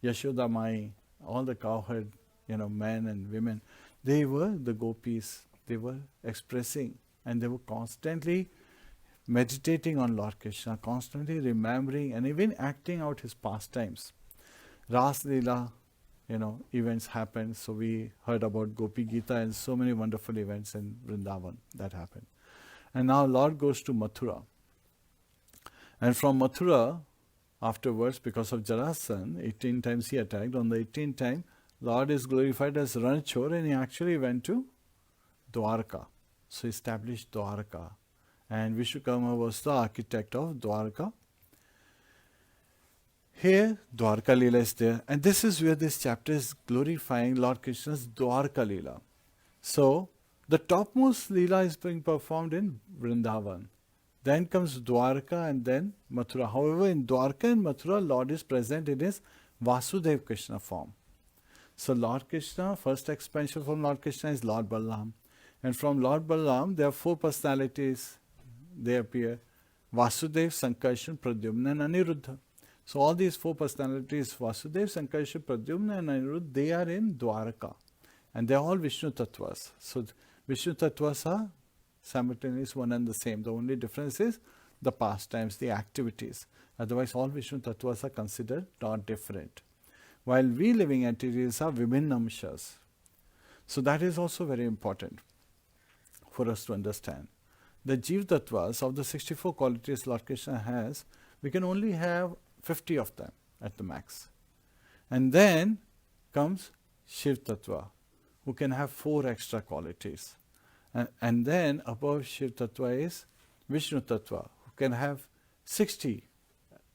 Yashoda Mai, all the cowherd, men and women, they were the gopis. They were expressing, and they were constantly meditating on Lord Krishna, constantly remembering and even acting out his pastimes. Ras Leela, events happened. So we heard about Gopi Gita and so many wonderful events in Vrindavan that happened. And now Lord goes to Mathura. And from Mathura, afterwards, because of Jarasandha, 18 times he attacked. On the 18th time, Lord is glorified as Ranchor, and he actually went to Dwarka. So he established Dwarka. And Vishwakarma was the architect of Dwarka. Here, Dwarka Leela is there. And this is where this chapter is glorifying Lord Krishna's Dwarka Leela. So, the topmost Leela is being performed in Vrindavan. Then comes Dwarka and then Mathura. However, in Dwarka and Mathura, Lord is present in his Vasudev Krishna form. So Lord Krishna, first expansion from Lord Krishna is Lord Balaram. And from Lord Balaram, there are 4 personalities. They appear. Vasudev, Sankarshan, Pradyumna and Aniruddha. So all these 4 personalities, Vasudev, Sankarshan, Pradyumna and Aniruddha, they are in Dwarka. And they are all Vishnu Tattvas. So Vishnu Tattvas are simultaneous, one and the same. The only difference is the pastimes, the activities. Otherwise, all Vishnu Tattvas are considered not different. While we living entities are Vibhinnamshas. So that is also very important for us to understand. The Jiva Tattvas of the 64 qualities Lord Krishna has, we can only have 50 of them at the max. And then comes Shiv Tattva, who can have 4 extra qualities. And then above Shiv Tattva is Vishnu Tattva, who can have 60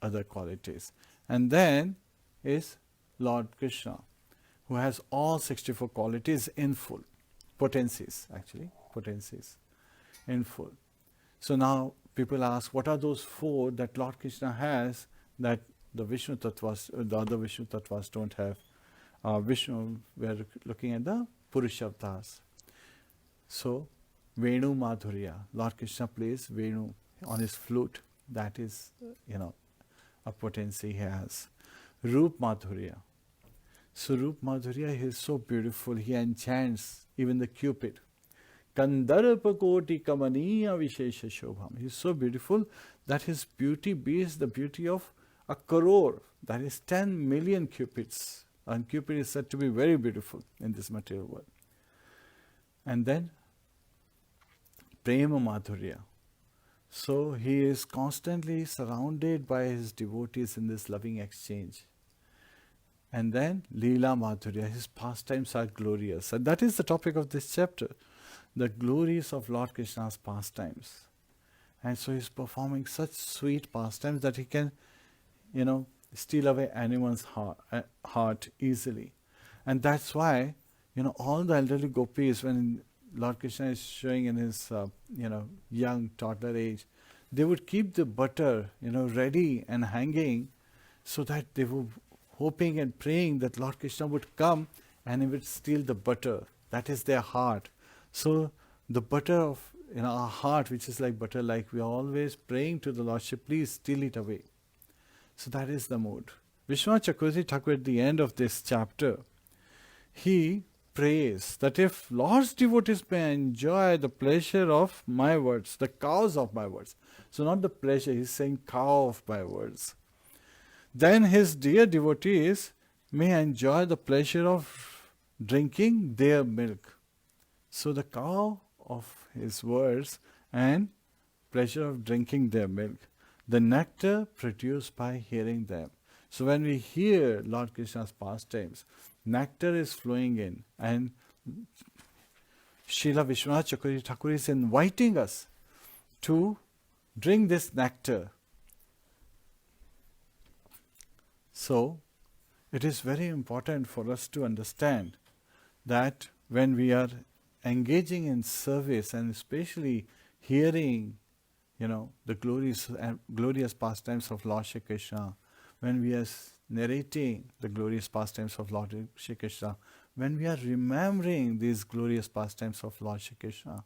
other qualities. And then is Lord Krishna, who has all 64 qualities in full. Potencies, in full. So now people ask, what are those 4 that Lord Krishna has that the Vishnu Tattvas, the other Vishnu Tattvas don't have? Vishnu, we are looking at the Purushavtas. So, Venu Madhurya, Lord Krishna plays Venu on his flute. That is, a potency he has. Roop Madhurya. So, Roop Madhurya, he is so beautiful, he enchants even the Cupid. Kandarpa Koti Kamaniya Vishesha Shobham. He is so beautiful that his beauty beats the beauty of a crore, that is 10 million Cupids. And Cupid is said to be very beautiful in this material world. And then Prema Madhurya. So he is constantly surrounded by his devotees in this loving exchange. And then Leela Madhurya, his pastimes are glorious. And that is the topic of this chapter, the glories of Lord Krishna's pastimes. And so he's performing such sweet pastimes that he can, steal away anyone's heart easily. And that's why, all the elderly gopis, when Lord Krishna is showing in his, young toddler age, they would keep the butter, ready and hanging, so that they were hoping and praying that Lord Krishna would come and he would steal the butter. That is their heart. So the butter of our heart, which is like butter, like we are always praying to the Lordship, please steal it away. So that is the mood. Vishwanath Chakravarti Thakur at the end of this chapter, he prays that if Lord's devotees may enjoy the pleasure of my words, the cows of my words. So not the pleasure, he's saying cow of my words. Then his dear devotees may enjoy the pleasure of drinking their milk. So the cow of his words and pleasure of drinking their milk. The nectar produced by hearing them. So when we hear Lord Krishna's pastimes, nectar is flowing in, and Srila Vishwanath Chakravarti Thakur is inviting us to drink this nectar. So, it is very important for us to understand that when we are engaging in service and especially hearing, the glorious pastimes of Lord Shri Krishna, when we are narrating the glorious pastimes of Lord Shri Krishna, when we are remembering these glorious pastimes of Lord Shri Krishna,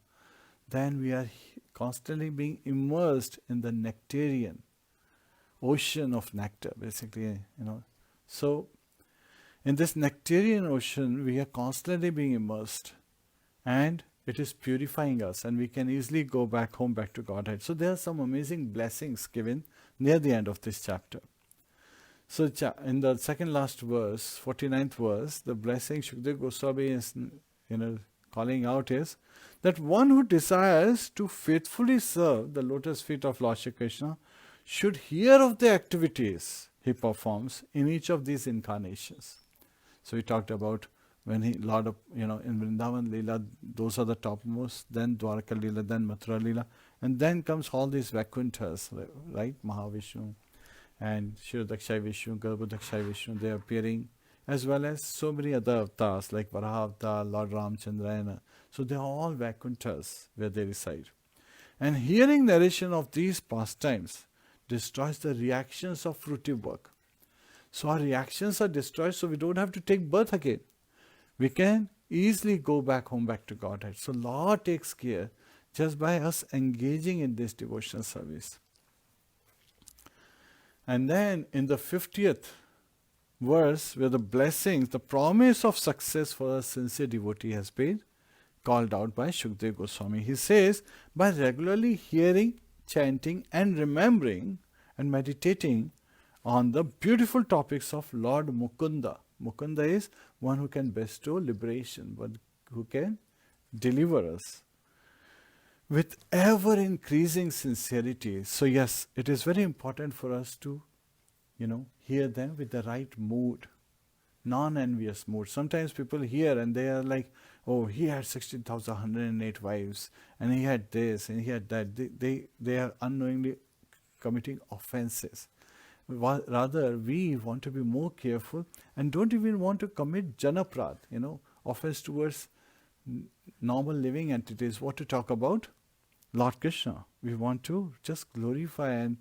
then we are constantly being immersed in the nectarian ocean of nectar, basically, So, in this nectarian ocean, we are constantly being immersed, and it is purifying us, and we can easily go back home, back to Godhead. So, there are some amazing blessings given near the end of this chapter. So, in the second last verse, 49th verse, the blessing Shukdev Goswami is, calling out is that one who desires to faithfully serve the lotus feet of Lord Shri Krishna should hear of the activities he performs in each of these incarnations. So we talked about when in Vrindavan Leela, those are the topmost, then Dwaraka Leela, then Mathura Leela, and then comes all these Vakunthas, right? Mahavishnu and Shirodakshay Vishnu, Garbhodakshay Vishnu, they are appearing, as well as so many other avatars like Varaha Avatar, Lord Ramchandra. So they are all Vakunthas where they reside. And hearing narration of these pastimes destroys the reactions of fruitive work. So our reactions are destroyed, so we don't have to take birth again. We can easily go back home, back to Godhead. So Lord takes care just by us engaging in this devotional service. And then in the 50th verse, where the blessings, the promise of success for a sincere devotee has been called out by Shukdev Goswami. He says, by regularly hearing, chanting and remembering and meditating on the beautiful topics of Lord Mukunda. Mukunda is one who can bestow liberation, but who can deliver us with ever increasing sincerity. So yes, it is very important for us to, hear them with the right mood, non-envious mood. Sometimes people hear and they are like, oh, he had 16,108 wives, and he had this, and he had that. They are unknowingly committing offenses. Rather, we want to be more careful and don't even want to commit janaprad, offense towards normal living entities. What to talk about? Lord Krsna. We want to just glorify and,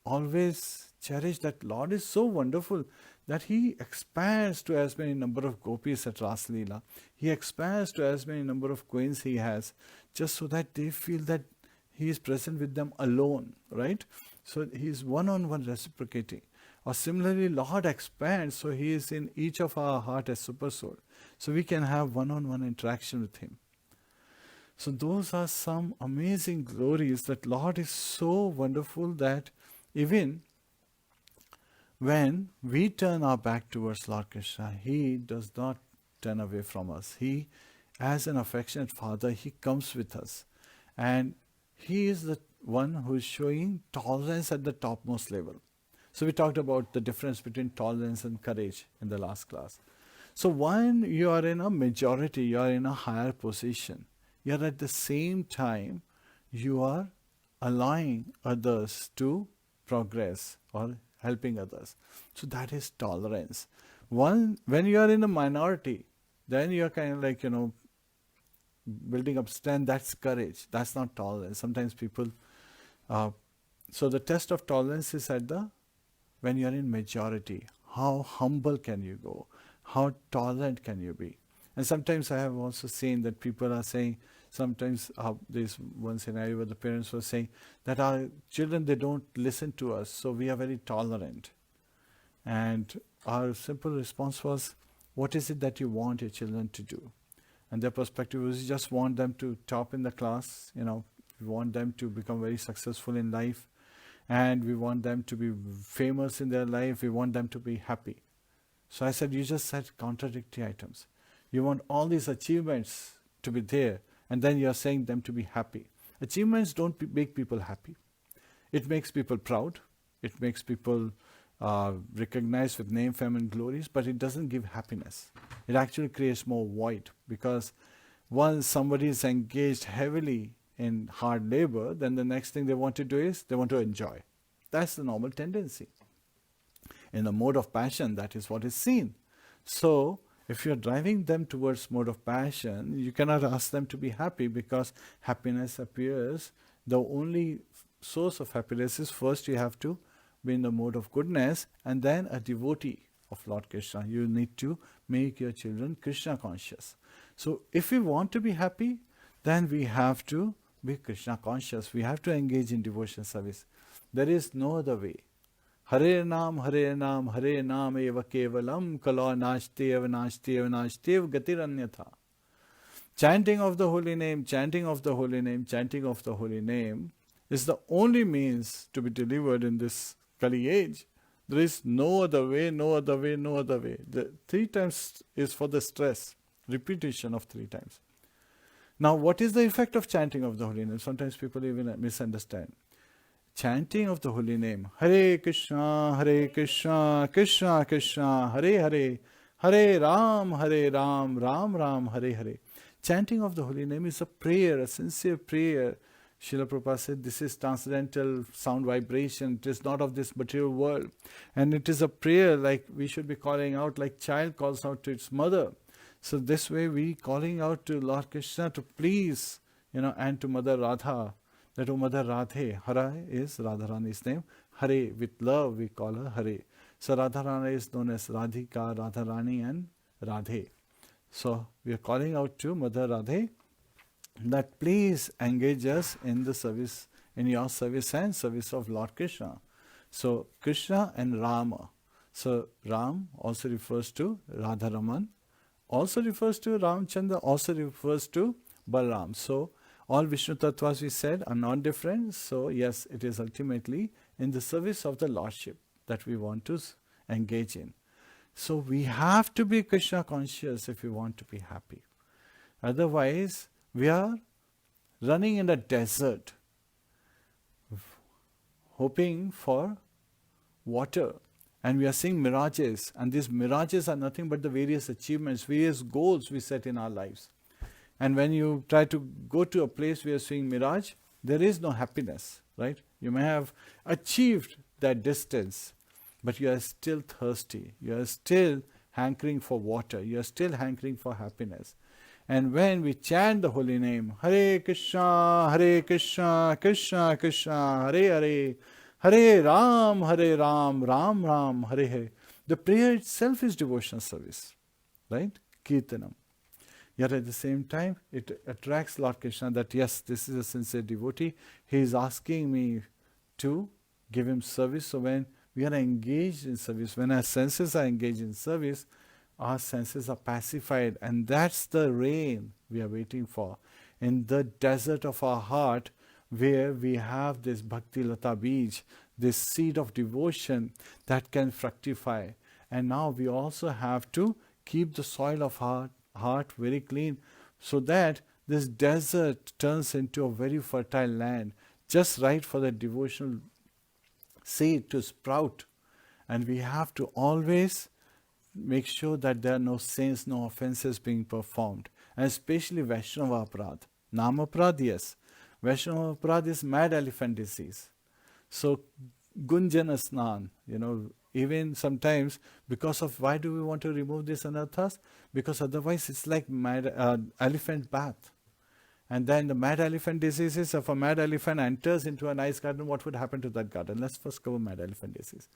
always cherish that Lord is so wonderful that He expands to as many number of gopis at Ras Leela. He expands to as many number of queens He has, just so that they feel that He is present with them alone, right? So He is one-on-one reciprocating. Or similarly, Lord expands, so He is in each of our heart as super soul. So we can have one-on-one interaction with Him. So those are some amazing glories that Lord is so wonderful that even when we turn our back towards Lord Krsna, He does not turn away from us. He, as an affectionate Father, He comes with us. And He is the one who is showing tolerance at the topmost level. So we talked about the difference between tolerance and courage in the last class. So when you are in a majority, you are in a higher position, you are at the same time, you are allowing others to progress or helping others. So that is tolerance. When you are in a minority, then you are kind of like, building up strength. That's courage. That's not tolerance. Sometimes people, so the test of tolerance is when you are in majority. How humble can you go? How tolerant can you be? And sometimes I have also seen that people are saying, sometimes there's one scenario where the parents were saying that our children, they don't listen to us, so we are very tolerant. And our simple response was, what is it that you want your children to do? And their perspective was, you just want them to top in the class, we want them to become very successful in life, and we want them to be famous in their life, we want them to be happy. So I said, you just said contradictory items. You want all these achievements to be there, and then you are saying them to be happy. Achievements don't make people happy. It makes people proud. It makes people recognized with name, fame and glories, but it doesn't give happiness. It actually creates more void, because once somebody is engaged heavily in hard labor, then the next thing they want to do is they want to enjoy. That's the normal tendency. In the mode of passion, that is what is seen. So, if you're driving them towards mode of passion, you cannot ask them to be happy, because happiness appears. The only source of happiness is, first you have to be in the mode of goodness, and then a devotee of Lord Krsna. You need to make your children Krishna conscious. So if we want to be happy, then we have to be Krishna conscious. We have to engage in devotion service. There is no other way. Hare Nam, Hare Nam, Hare Nam eva kevalam, kala nashti eva nashti eva nashti eva gatiranyatha. Chanting of the holy name, chanting of the holy name, chanting of the holy name is the only means to be delivered in this Kali age. There is no other way, no other way, no other way. The 3 times is for the stress, repetition of 3 times. Now, what is the effect of chanting of the holy name? Sometimes people even misunderstand. Chanting of the holy name, Hare Kṛṣṇa, Hare Kṛṣṇa, Kṛṣṇa Kṛṣṇa, Hare Hare, Hare Ram, Ram Ram, Hare Hare. Chanting of the holy name is a prayer, a sincere prayer. Srila Prabhupada said this is transcendental sound vibration. It is not of this material world. And it is a prayer like we should be calling out, like child calls out to its mother. So this way we calling out to Lord Krsna to please, and to Mother Radha. That O Mother Radhe, Hara is Radharani's name. Hare, with love we call her Hare. So Radharani is known as Radhika, Radharani and Radhe. So we are calling out to Mother Radhe that please engage us in the service, in your service and service of Lord Krsna. So Krishna and Rama. So Ram also refers to Radharaman, also refers to Ramchandra, also refers to Balaram. So all Vishnu Tattvas we said are not different. So yes, it is ultimately in the service of the Lordship that we want to engage in. So we have to be Krishna conscious if we want to be happy. Otherwise, we are running in a desert, hoping for water. And we are seeing mirages. And these mirages are nothing but the various achievements, various goals we set in our lives. And when you try to go to a place where you're seeing mirage, there is no happiness, right? You may have achieved that distance, but you are still thirsty. You are still hankering for water. You are still hankering for happiness. And when we chant the holy name, Hare Kṛṣṇa, Hare Kṛṣṇa, Kṛṣṇa Kṛṣṇa, Hare Hare, Hare Ram, Ram Ram, Hare Hare. The prayer itself is devotional service, right? Kirtanam. Yet at the same time, it attracts Lord Krsna that yes, this is a sincere devotee. He is asking me to give him service. So when we are engaged in service, when our senses are engaged in service, our senses are pacified. And that's the rain we are waiting for. In the desert of our heart, where we have this Bhakti Lata Bij, this seed of devotion that can fructify. And now we also have to keep the soil of our heart very clean, so that this desert turns into a very fertile land, just right for the devotional seed to sprout. And we have to always make sure that there are no sins, no offenses being performed, and especially Vaishnava Aparadh. Nama Aparadh, yes. Vaishnava Aparadh is mad elephant disease. So Gunjana Snan, even sometimes, because of why do we want to remove this anarthas? Because otherwise it's like mad elephant bath. And then the mad elephant disease is, if a mad elephant enters into a nice garden, what would happen to that garden? Let's first cover mad elephant disease.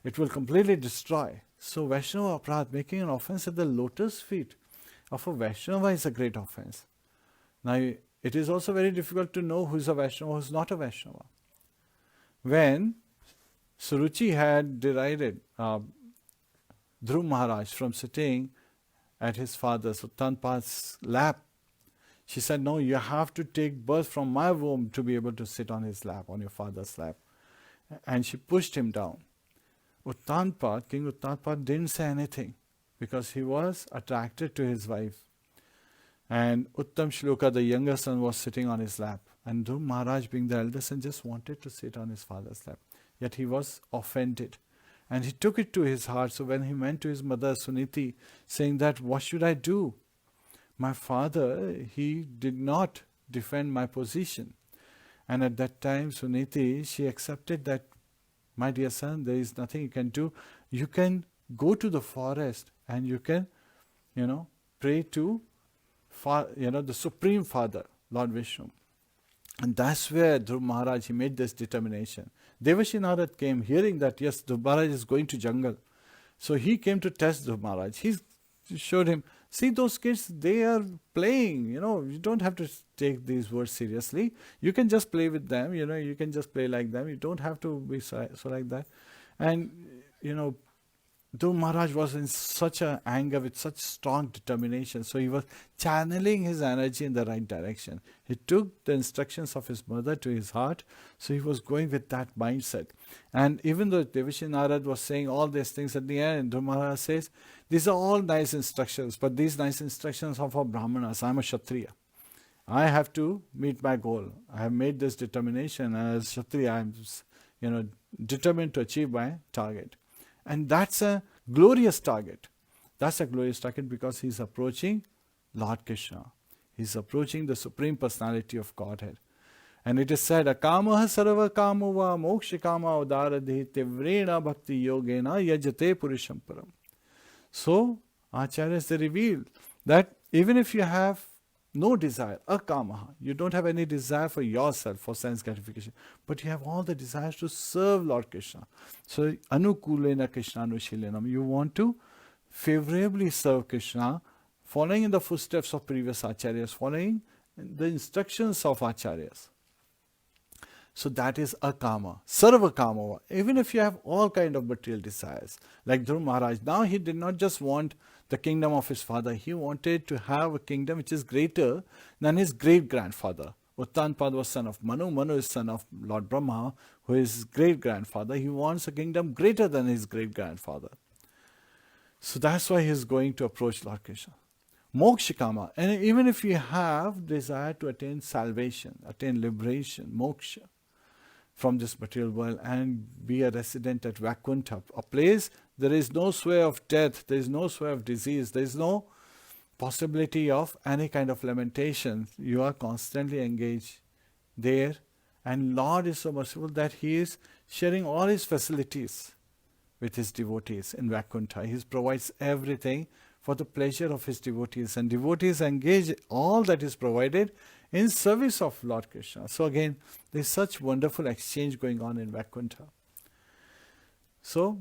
It will completely destroy. So Vaishnava Aparadh, making an offense at the lotus feet of a Vaishnava is a great offense. Now it is also very difficult to know who is a Vaishnava, who is not a Vaishnava. When Suruchi had derided Dhruv Maharaj from sitting at his father's Uttanpad's lap, she said, no, you have to take birth from my womb to be able to sit on his lap, on your father's lap. And she pushed him down. Uttanpad, King Uttanpad didn't say anything because he was attracted to his wife. And Uttam Shloka, the younger son, was sitting on his lap. And Dhruv Maharaj, being the elder son, just wanted to sit on his father's lap. Yet he was offended. And he took it to his heart. So when he went to his mother Suniti, saying that, what should I do? My father, he did not defend my position. And at that time, Suniti, she accepted that, my dear son, there is nothing you can do. You can go to the forest and you can, pray to, the Supreme Father, Lord Vishnu. And that's where Dhruv Maharaj, he made this determination. Devashi Narad came hearing that, yes, Dhruv Maharaj is going to jungle. So he came to test Dhruv Maharaj. He showed him, see those kids, they are playing, you don't have to take these words seriously. You can just play with them, you can just play like them. You don't have to be so like that. And, Dhruv Maharaj was in such an anger with such strong determination. So he was channeling his energy in the right direction. He took the instructions of his mother to his heart. So he was going with that mindset. And even though Devashi Narad was saying all these things at the end, Dhruv Maharaj says, these are all nice instructions, but these nice instructions are for Brahmanas. I'm a Kshatriya. I have to meet my goal. I have made this determination. As Kshatriya, I'm determined to achieve my target. And that's a glorious target. That's a glorious target because he's approaching Lord Krsna. He's approaching the Supreme Personality of Godhead. And it is said, Akamaha sarva kamava mokshikama udaradhi tivrena bhakti yogena yajate purusham param. So, Acharyas, they reveal that even if you have no desire, akamaha, you don't have any desire for yourself, for sense gratification, but you have all the desires to serve Lord Krsna. So, anukulena Krishnanushilenam, you want to favorably serve Krsna, following in the footsteps of previous Acharyas, following the instructions of Acharyas. So that is akama, sarva kamava. Even if you have all kind of material desires, like Dhruv Maharaj, now he did not just want the kingdom of his father, he wanted to have a kingdom which is greater than his great-grandfather. Uttanpad was son of Manu, Manu is son of Lord Brahma, who is his great-grandfather. He wants a kingdom greater than his great-grandfather. So that's why he is going to approach Lord Krsna. Mokshikama, and even if you have desire to attain salvation, attain liberation, moksha, from this material world and be a resident at Vaikuntha, a place there is no sway of death, there is no sway of disease, there is no possibility of any kind of lamentation. You are constantly engaged there, and Lord is so merciful that He is sharing all His facilities with His devotees in Vaikuntha. He provides everything for the pleasure of His devotees, and devotees engage all that is provided in service of Lord Krsna. So again, there is such wonderful exchange going on in Vaikuntha. So,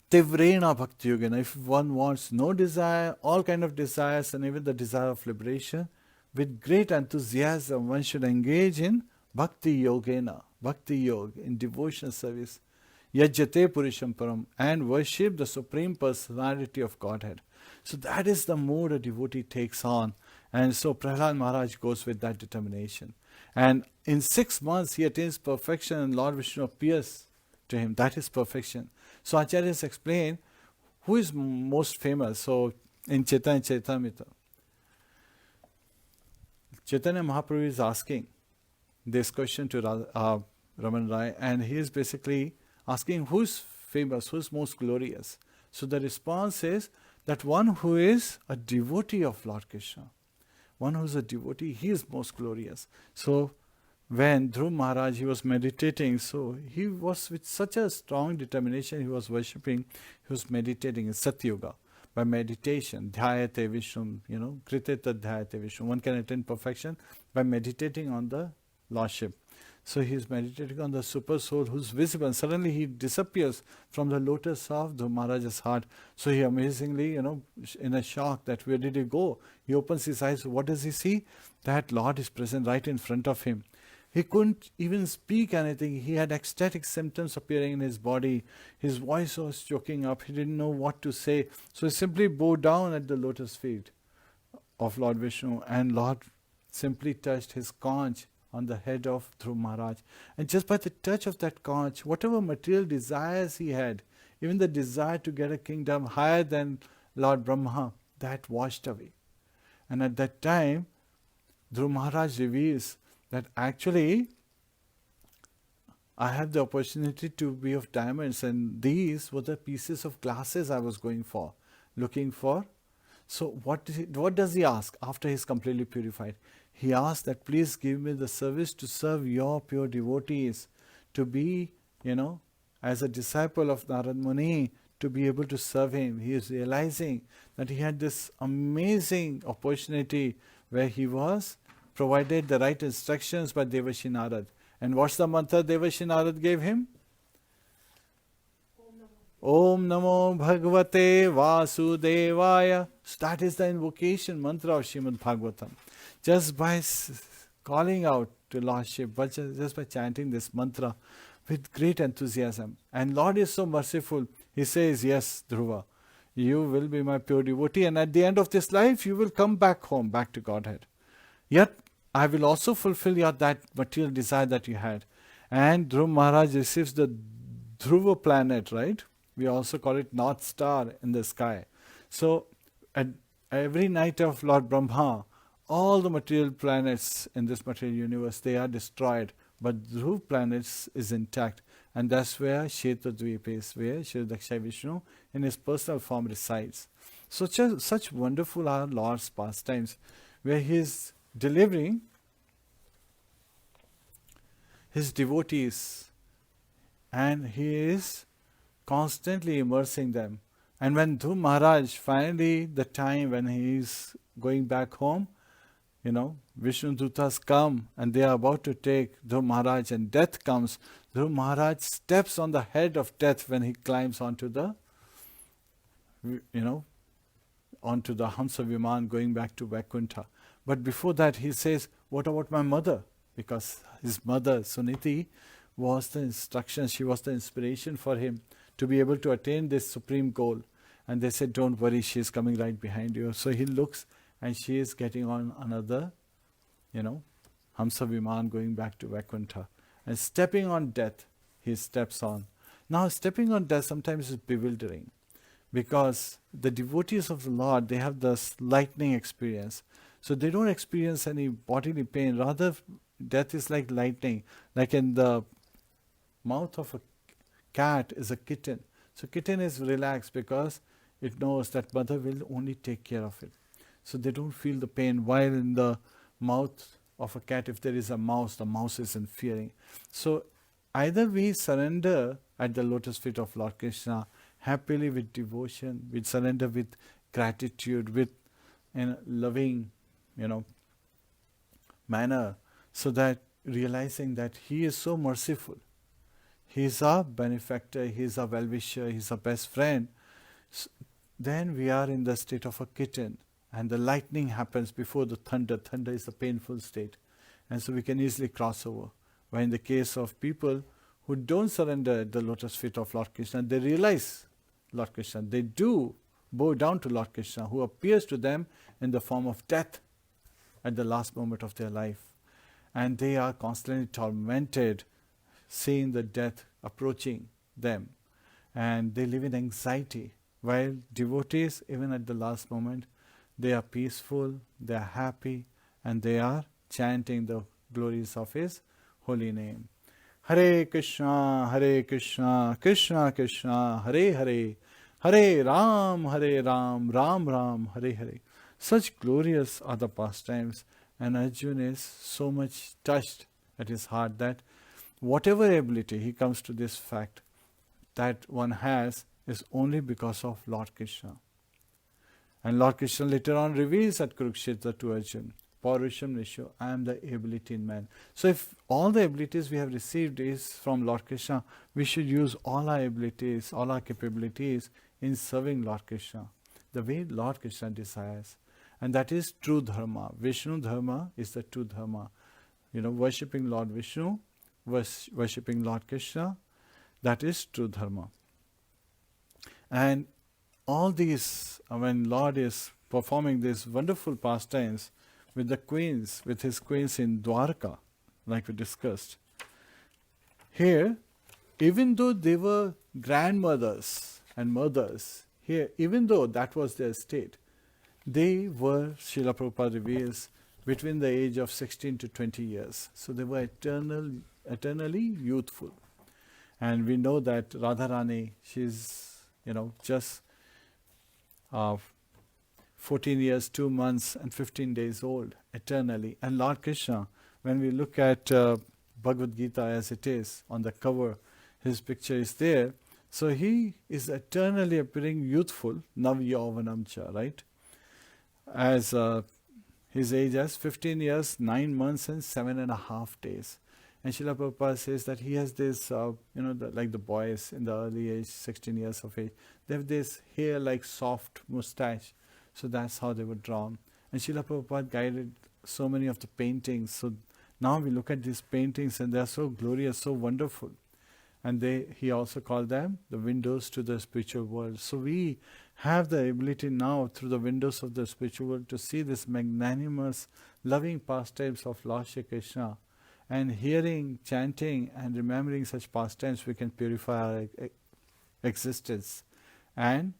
Tivrena Bhakti Yogena, if one wants no desire, all kind of desires, and even the desire of liberation, with great enthusiasm one should engage in Bhakti Yogena, Bhakti Yoga, in devotion service, Yajate Purusham Param, and worship the Supreme Personality of Godhead. So that is the mood a devotee takes on. And so Prahlad Maharaj goes with that determination. And in 6 months he attains perfection and Lord Vishnu appears to him. That is perfection. So Acharyas explain who is most famous. So in Chaitanya Charitamrita, Chaitanya Mahaprabhu is asking this question to Raman Rai, and he is basically asking who's famous, who's most glorious. So the response is that one who is a devotee of Lord Krsna, one who is a devotee, he is most glorious. So when Dhruv Maharaj, he was meditating, so he was with such a strong determination, he was worshipping, he was meditating in Satyuga. By meditation, dhyayate Vishnu, kriteta dhyayate Vishnu. One can attain perfection by meditating on the Lordship. So he is meditating on the super soul who is visible, and suddenly he disappears from the lotus of Dhruv Maharaj's heart. So he amazingly, in a shock that where did he go? He opens his eyes. What does he see? That Lord is present right in front of him. He couldn't even speak anything. He had ecstatic symptoms appearing in his body. His voice was choking up. He didn't know what to say. So he simply bowed down at the lotus feet of Lord Vishnu, and Lord simply touched his conch on the head of Dhruv Maharaj. And just by the touch of that conch, whatever material desires he had, even the desire to get a kingdom higher than Lord Brahma, that washed away. And at that time, Dhruv Maharaj reveals that actually, I have the opportunity to be of diamonds, and these were the pieces of glasses I was looking for. So what does he ask after he is completely purified? he asked that please give me the service to serve your pure devotees, to be, as a disciple of Narad Muni, to be able to serve him. He is realizing that he had this amazing opportunity where he was provided the right instructions by Devashi Narad. And what's the mantra Devashi Narad gave him? Om Namo Bhagavate Vasudevaya. So that is the invocation mantra of Srimad Bhagavatam. Just by calling out to Lordship, but just by chanting this mantra with great enthusiasm. And Lord is so merciful. He says, yes, Dhruva, you will be my pure devotee, and at the end of this life, you will come back home, back to Godhead. Yet, I will also fulfill that material desire that you had. And Dhruva Maharaj receives the Dhruva planet, right? We also call it North Star in the sky. So, at every night of Lord Brahma, all the material planets in this material universe, they are destroyed. But Dhruva planets is intact. And that's where Kshetradvipa is, where Shri Daksha Vishnu in his personal form resides. So such wonderful are Lord's pastimes, where he is delivering his devotees and he is constantly immersing them. And when Dhruva Maharaj, finally the time when he is going back home, Vishnu Dutas come and they are about to take Dhruva Maharaj, and death comes. Dhruva Maharaj steps on the head of death when he climbs onto the, onto the Hamsa Viman going back to Vaikuntha. But before that he says, what about my mother? Because his mother, Suniti, was the instruction, she was the inspiration for him to be able to attain this supreme goal. And they said, don't worry, she is coming right behind you. So he looks and she is getting on another, Hamsa Viman going back to Vaikuntha. And stepping on death, he steps on. Now stepping on death sometimes is bewildering, because the devotees of the Lord, they have this lightning experience. So they don't experience any bodily pain. Rather, death is like lightning. Like in the mouth of a cat is a kitten. So kitten is relaxed because it knows that mother will only take care of it. So they don't feel the pain, while in the mouth of a cat, if there is a mouse, the mouse isn't fearing. So either we surrender at the lotus feet of Lord Krsna happily with devotion, we surrender with gratitude, with loving, manner, so that realizing that he is so merciful, he is our benefactor, he is our well-wisher, he is our best friend, then we are in the state of a kitten. And the lightning happens before the thunder. Thunder is a painful state. And so we can easily cross over. But in the case of people who don't surrender at the lotus feet of Lord Krsna, they realize Lord Krsna. They do bow down to Lord Krsna, who appears to them in the form of death at the last moment of their life. And they are constantly tormented, seeing the death approaching them. And they live in anxiety. While devotees, even at the last moment, they are peaceful, they are happy, and they are chanting the glories of his holy name. Hare Kṛṣna, Krishna Krishna, Hare Hare, Hare Ram, Ram Ram, Hare Hare. Such glorious are the pastimes, and Arjuna is so much touched at his heart that whatever ability, he comes to this fact, that one has is only because of Lord Krsna. And Lord Krsna later on reveals at Kurukshetra to Arjuna, Paurusham Nisho, I am the ability in man. So if all the abilities we have received is from Lord Krsna, we should use all our abilities, all our capabilities in serving Lord Krsna, the way Lord Krsna desires. And that is true dharma. Vishnu dharma is the true dharma. Worshipping Lord Vishnu, worshipping Lord Krsna, that is true dharma. And all these, when Lord is performing these wonderful pastimes with the queens, with his queens in Dwarka, like we discussed, here, even though they were grandmothers and mothers, here, even though that was their state, they were, Srila Prabhupada reveals, between the age of 16 to 20 years. So they were eternally youthful. And we know that Radharani, she's, just 14 years, 2 months, and 15 days old, eternally. And Lord Krsna, when we look at Bhagavad Gita as it is, on the cover, his picture is there. So he is eternally appearing youthful, Nav Yauvanam cha, right? As his age as 15 years, 9 months, and 7.5 days. And Srila Prabhupada says that he has this, like the boys in the early age, 16 years of age, they have this hair like soft mustache. So that's how they were drawn. And Srila Prabhupada guided so many of the paintings. So now we look at these paintings and they are so glorious, so wonderful. And he also called them the windows to the spiritual world. So we have the ability now through the windows of the spiritual world to see this magnanimous, loving pastimes of Lord Shri Krishna. And hearing, chanting and remembering such pastimes, we can purify our existence and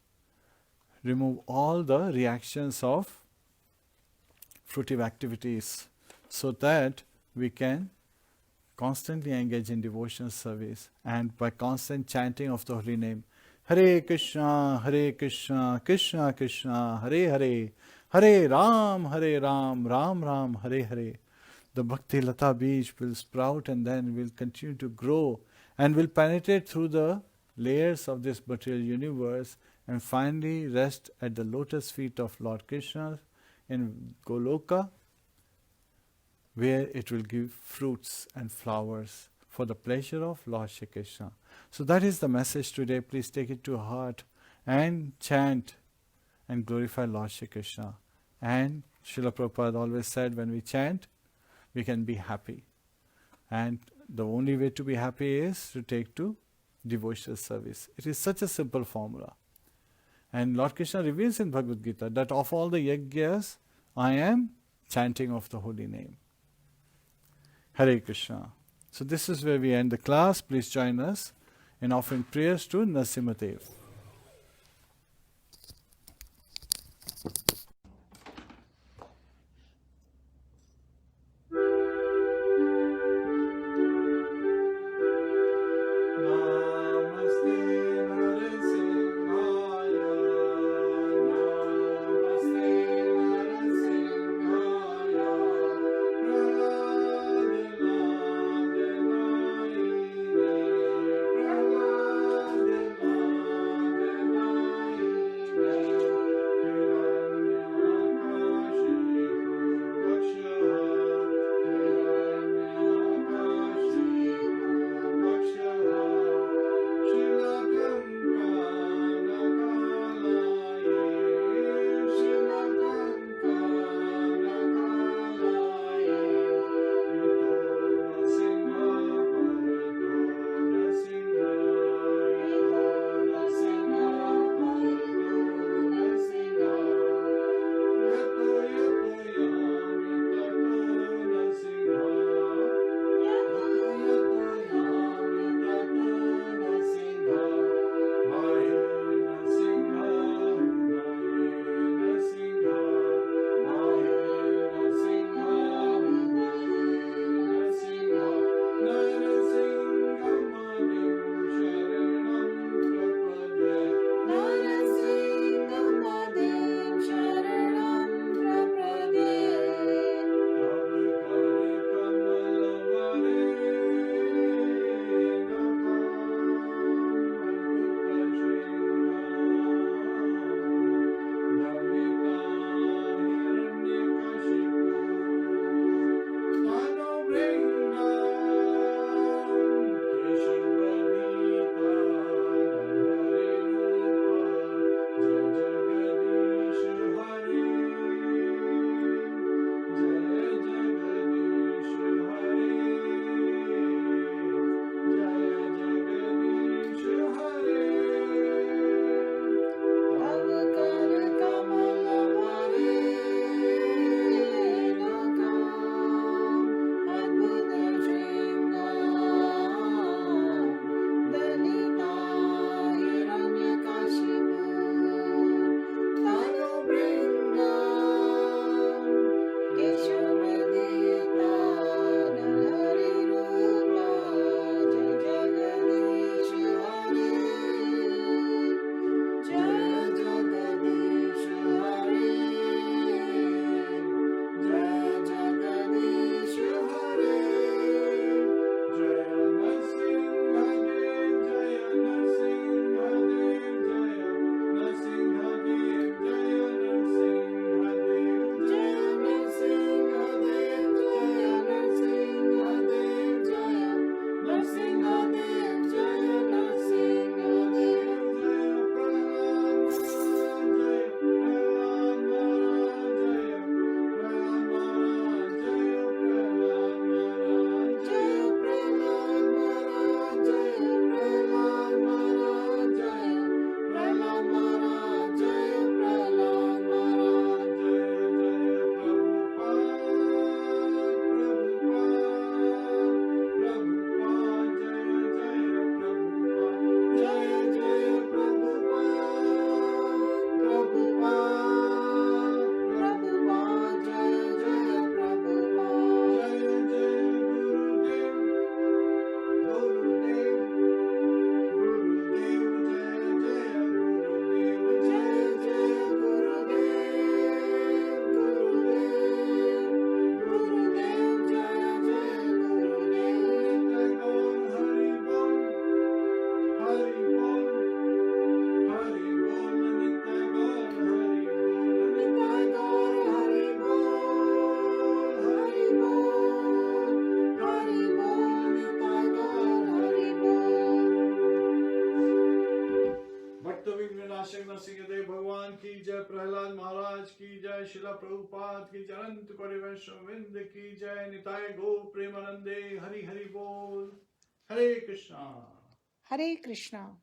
remove all the reactions of fruitive activities so that we can constantly engage in devotional service, and by constant chanting of the holy name, Hare Krishna, Krishna Krishna, Hare Hare, Hare Ram, Ram Ram, Hare Hare. The Bhakti Lata Beach will sprout and then will continue to grow and will penetrate through the layers of this material universe and finally rest at the lotus feet of Lord Krishna in Goloka, where it will give fruits and flowers for the pleasure of Lord Shri Krishna. So that is the message today. Please take it to heart and chant and glorify Lord Shri Krishna. And Srila Prabhupada always said, when we chant, we can be happy. And the only way to be happy is to take to devotional service. It is such a simple formula. And Lord Krishna reveals in Bhagavad Gita that of all the yajnas, I am chanting of the holy name. Hare Krishna. So this is where we end the class. Please join us in offering prayers to Nrsimhadev. Prahlad महाराज की जय, शिला प्रभुपाद की जय, अनंत कोटि वैष्णववृंद की जय, निताय गौ प्रेमानंदे, हरि हरि बोल। हरे Krishna. Hare Krishna.